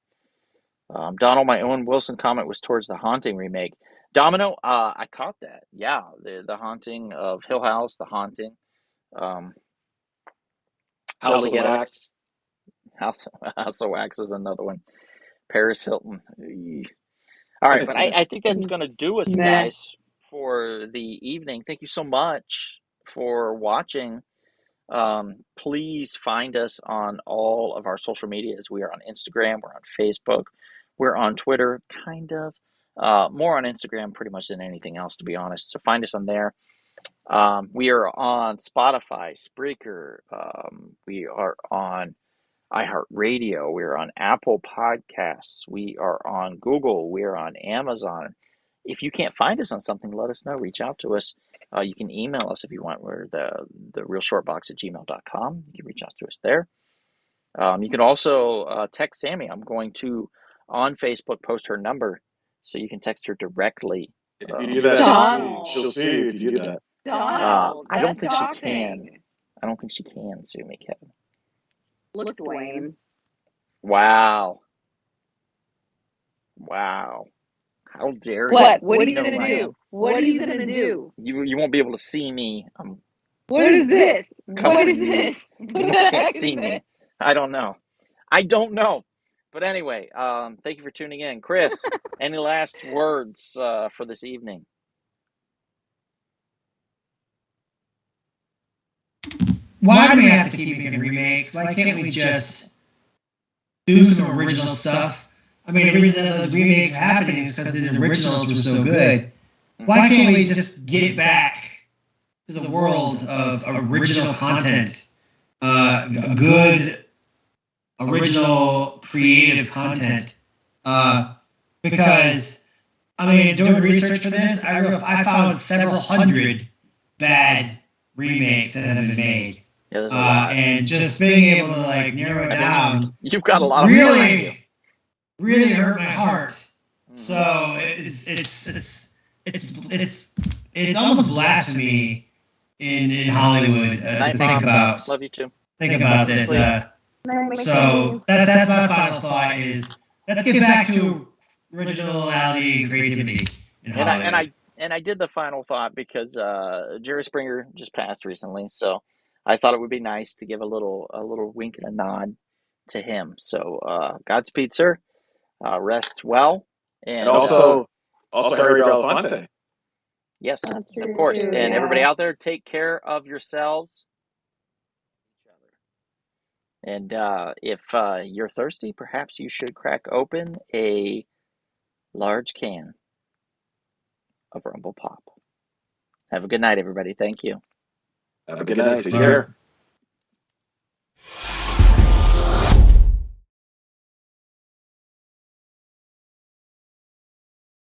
Donald, my Owen Wilson comment was towards the Haunting remake. Domino, I caught that. Yeah, the Haunting of Hill House, the Haunting. House Totally of get it. Wax. House of Wax is another one. Paris Hilton. All right, but I think that's going to do us, Meh. guys, for the evening. Thank you so much for watching. Please find us on all of our social medias. We are on Instagram, we're on Facebook, we're on Twitter, kind of. More on Instagram pretty much than anything else, to be honest. So find us on there. We are on Spotify, Spreaker. We are on iHeartRadio. We're on Apple Podcasts. We are on Google. We're on Amazon. If you can't find us on something, let us know. Reach out to us. You can email us if you want. We're the realshortbox@gmail.com. You can reach out to us there. You can also text Sammy. I'm going to, on Facebook, post her number so you can text her directly. If you do that, Donald. she'll see you if you do that. Donald, I don't think that's she can. doxing. I don't think she can sue me, Kevin. Look, Dwayne. Wow. How dare you? What? What are you No, gonna I do? am. What are you gonna do? You won't be able to see me. What is this? Come What on. is this? You can't see me. I don't know. But anyway, thank you for tuning in. Chris, any last words for this evening? Why do we have to keep making remakes? Why can't we just do some original stuff? I mean, the reason that those remakes are happening is because these originals were so good. Why can't we just get back to the world of original content? Good, original, creative content. Because, I mean, doing research for this, I found several hundred bad remakes that have been made. Yeah, there's a lot. And just being able to like narrow it down. You've got a lot of really hurt my heart. So it's almost blasphemy in Hollywood to think about. Love you too. Think about this. So that's my final thought is let's get back to originality and creativity in Hollywood. And I did the final thought because Jerry Springer just passed recently, so I thought it would be nice to give a little wink and a nod to him. So Godspeed, sir. Rest well, and also Harry Belafonte. Yes, of course. And everybody out there, take care of yourselves. And if you're thirsty, perhaps you should crack open a large can of Rumble Pop. Have a good night, everybody. Thank you. Have a good night. Take care.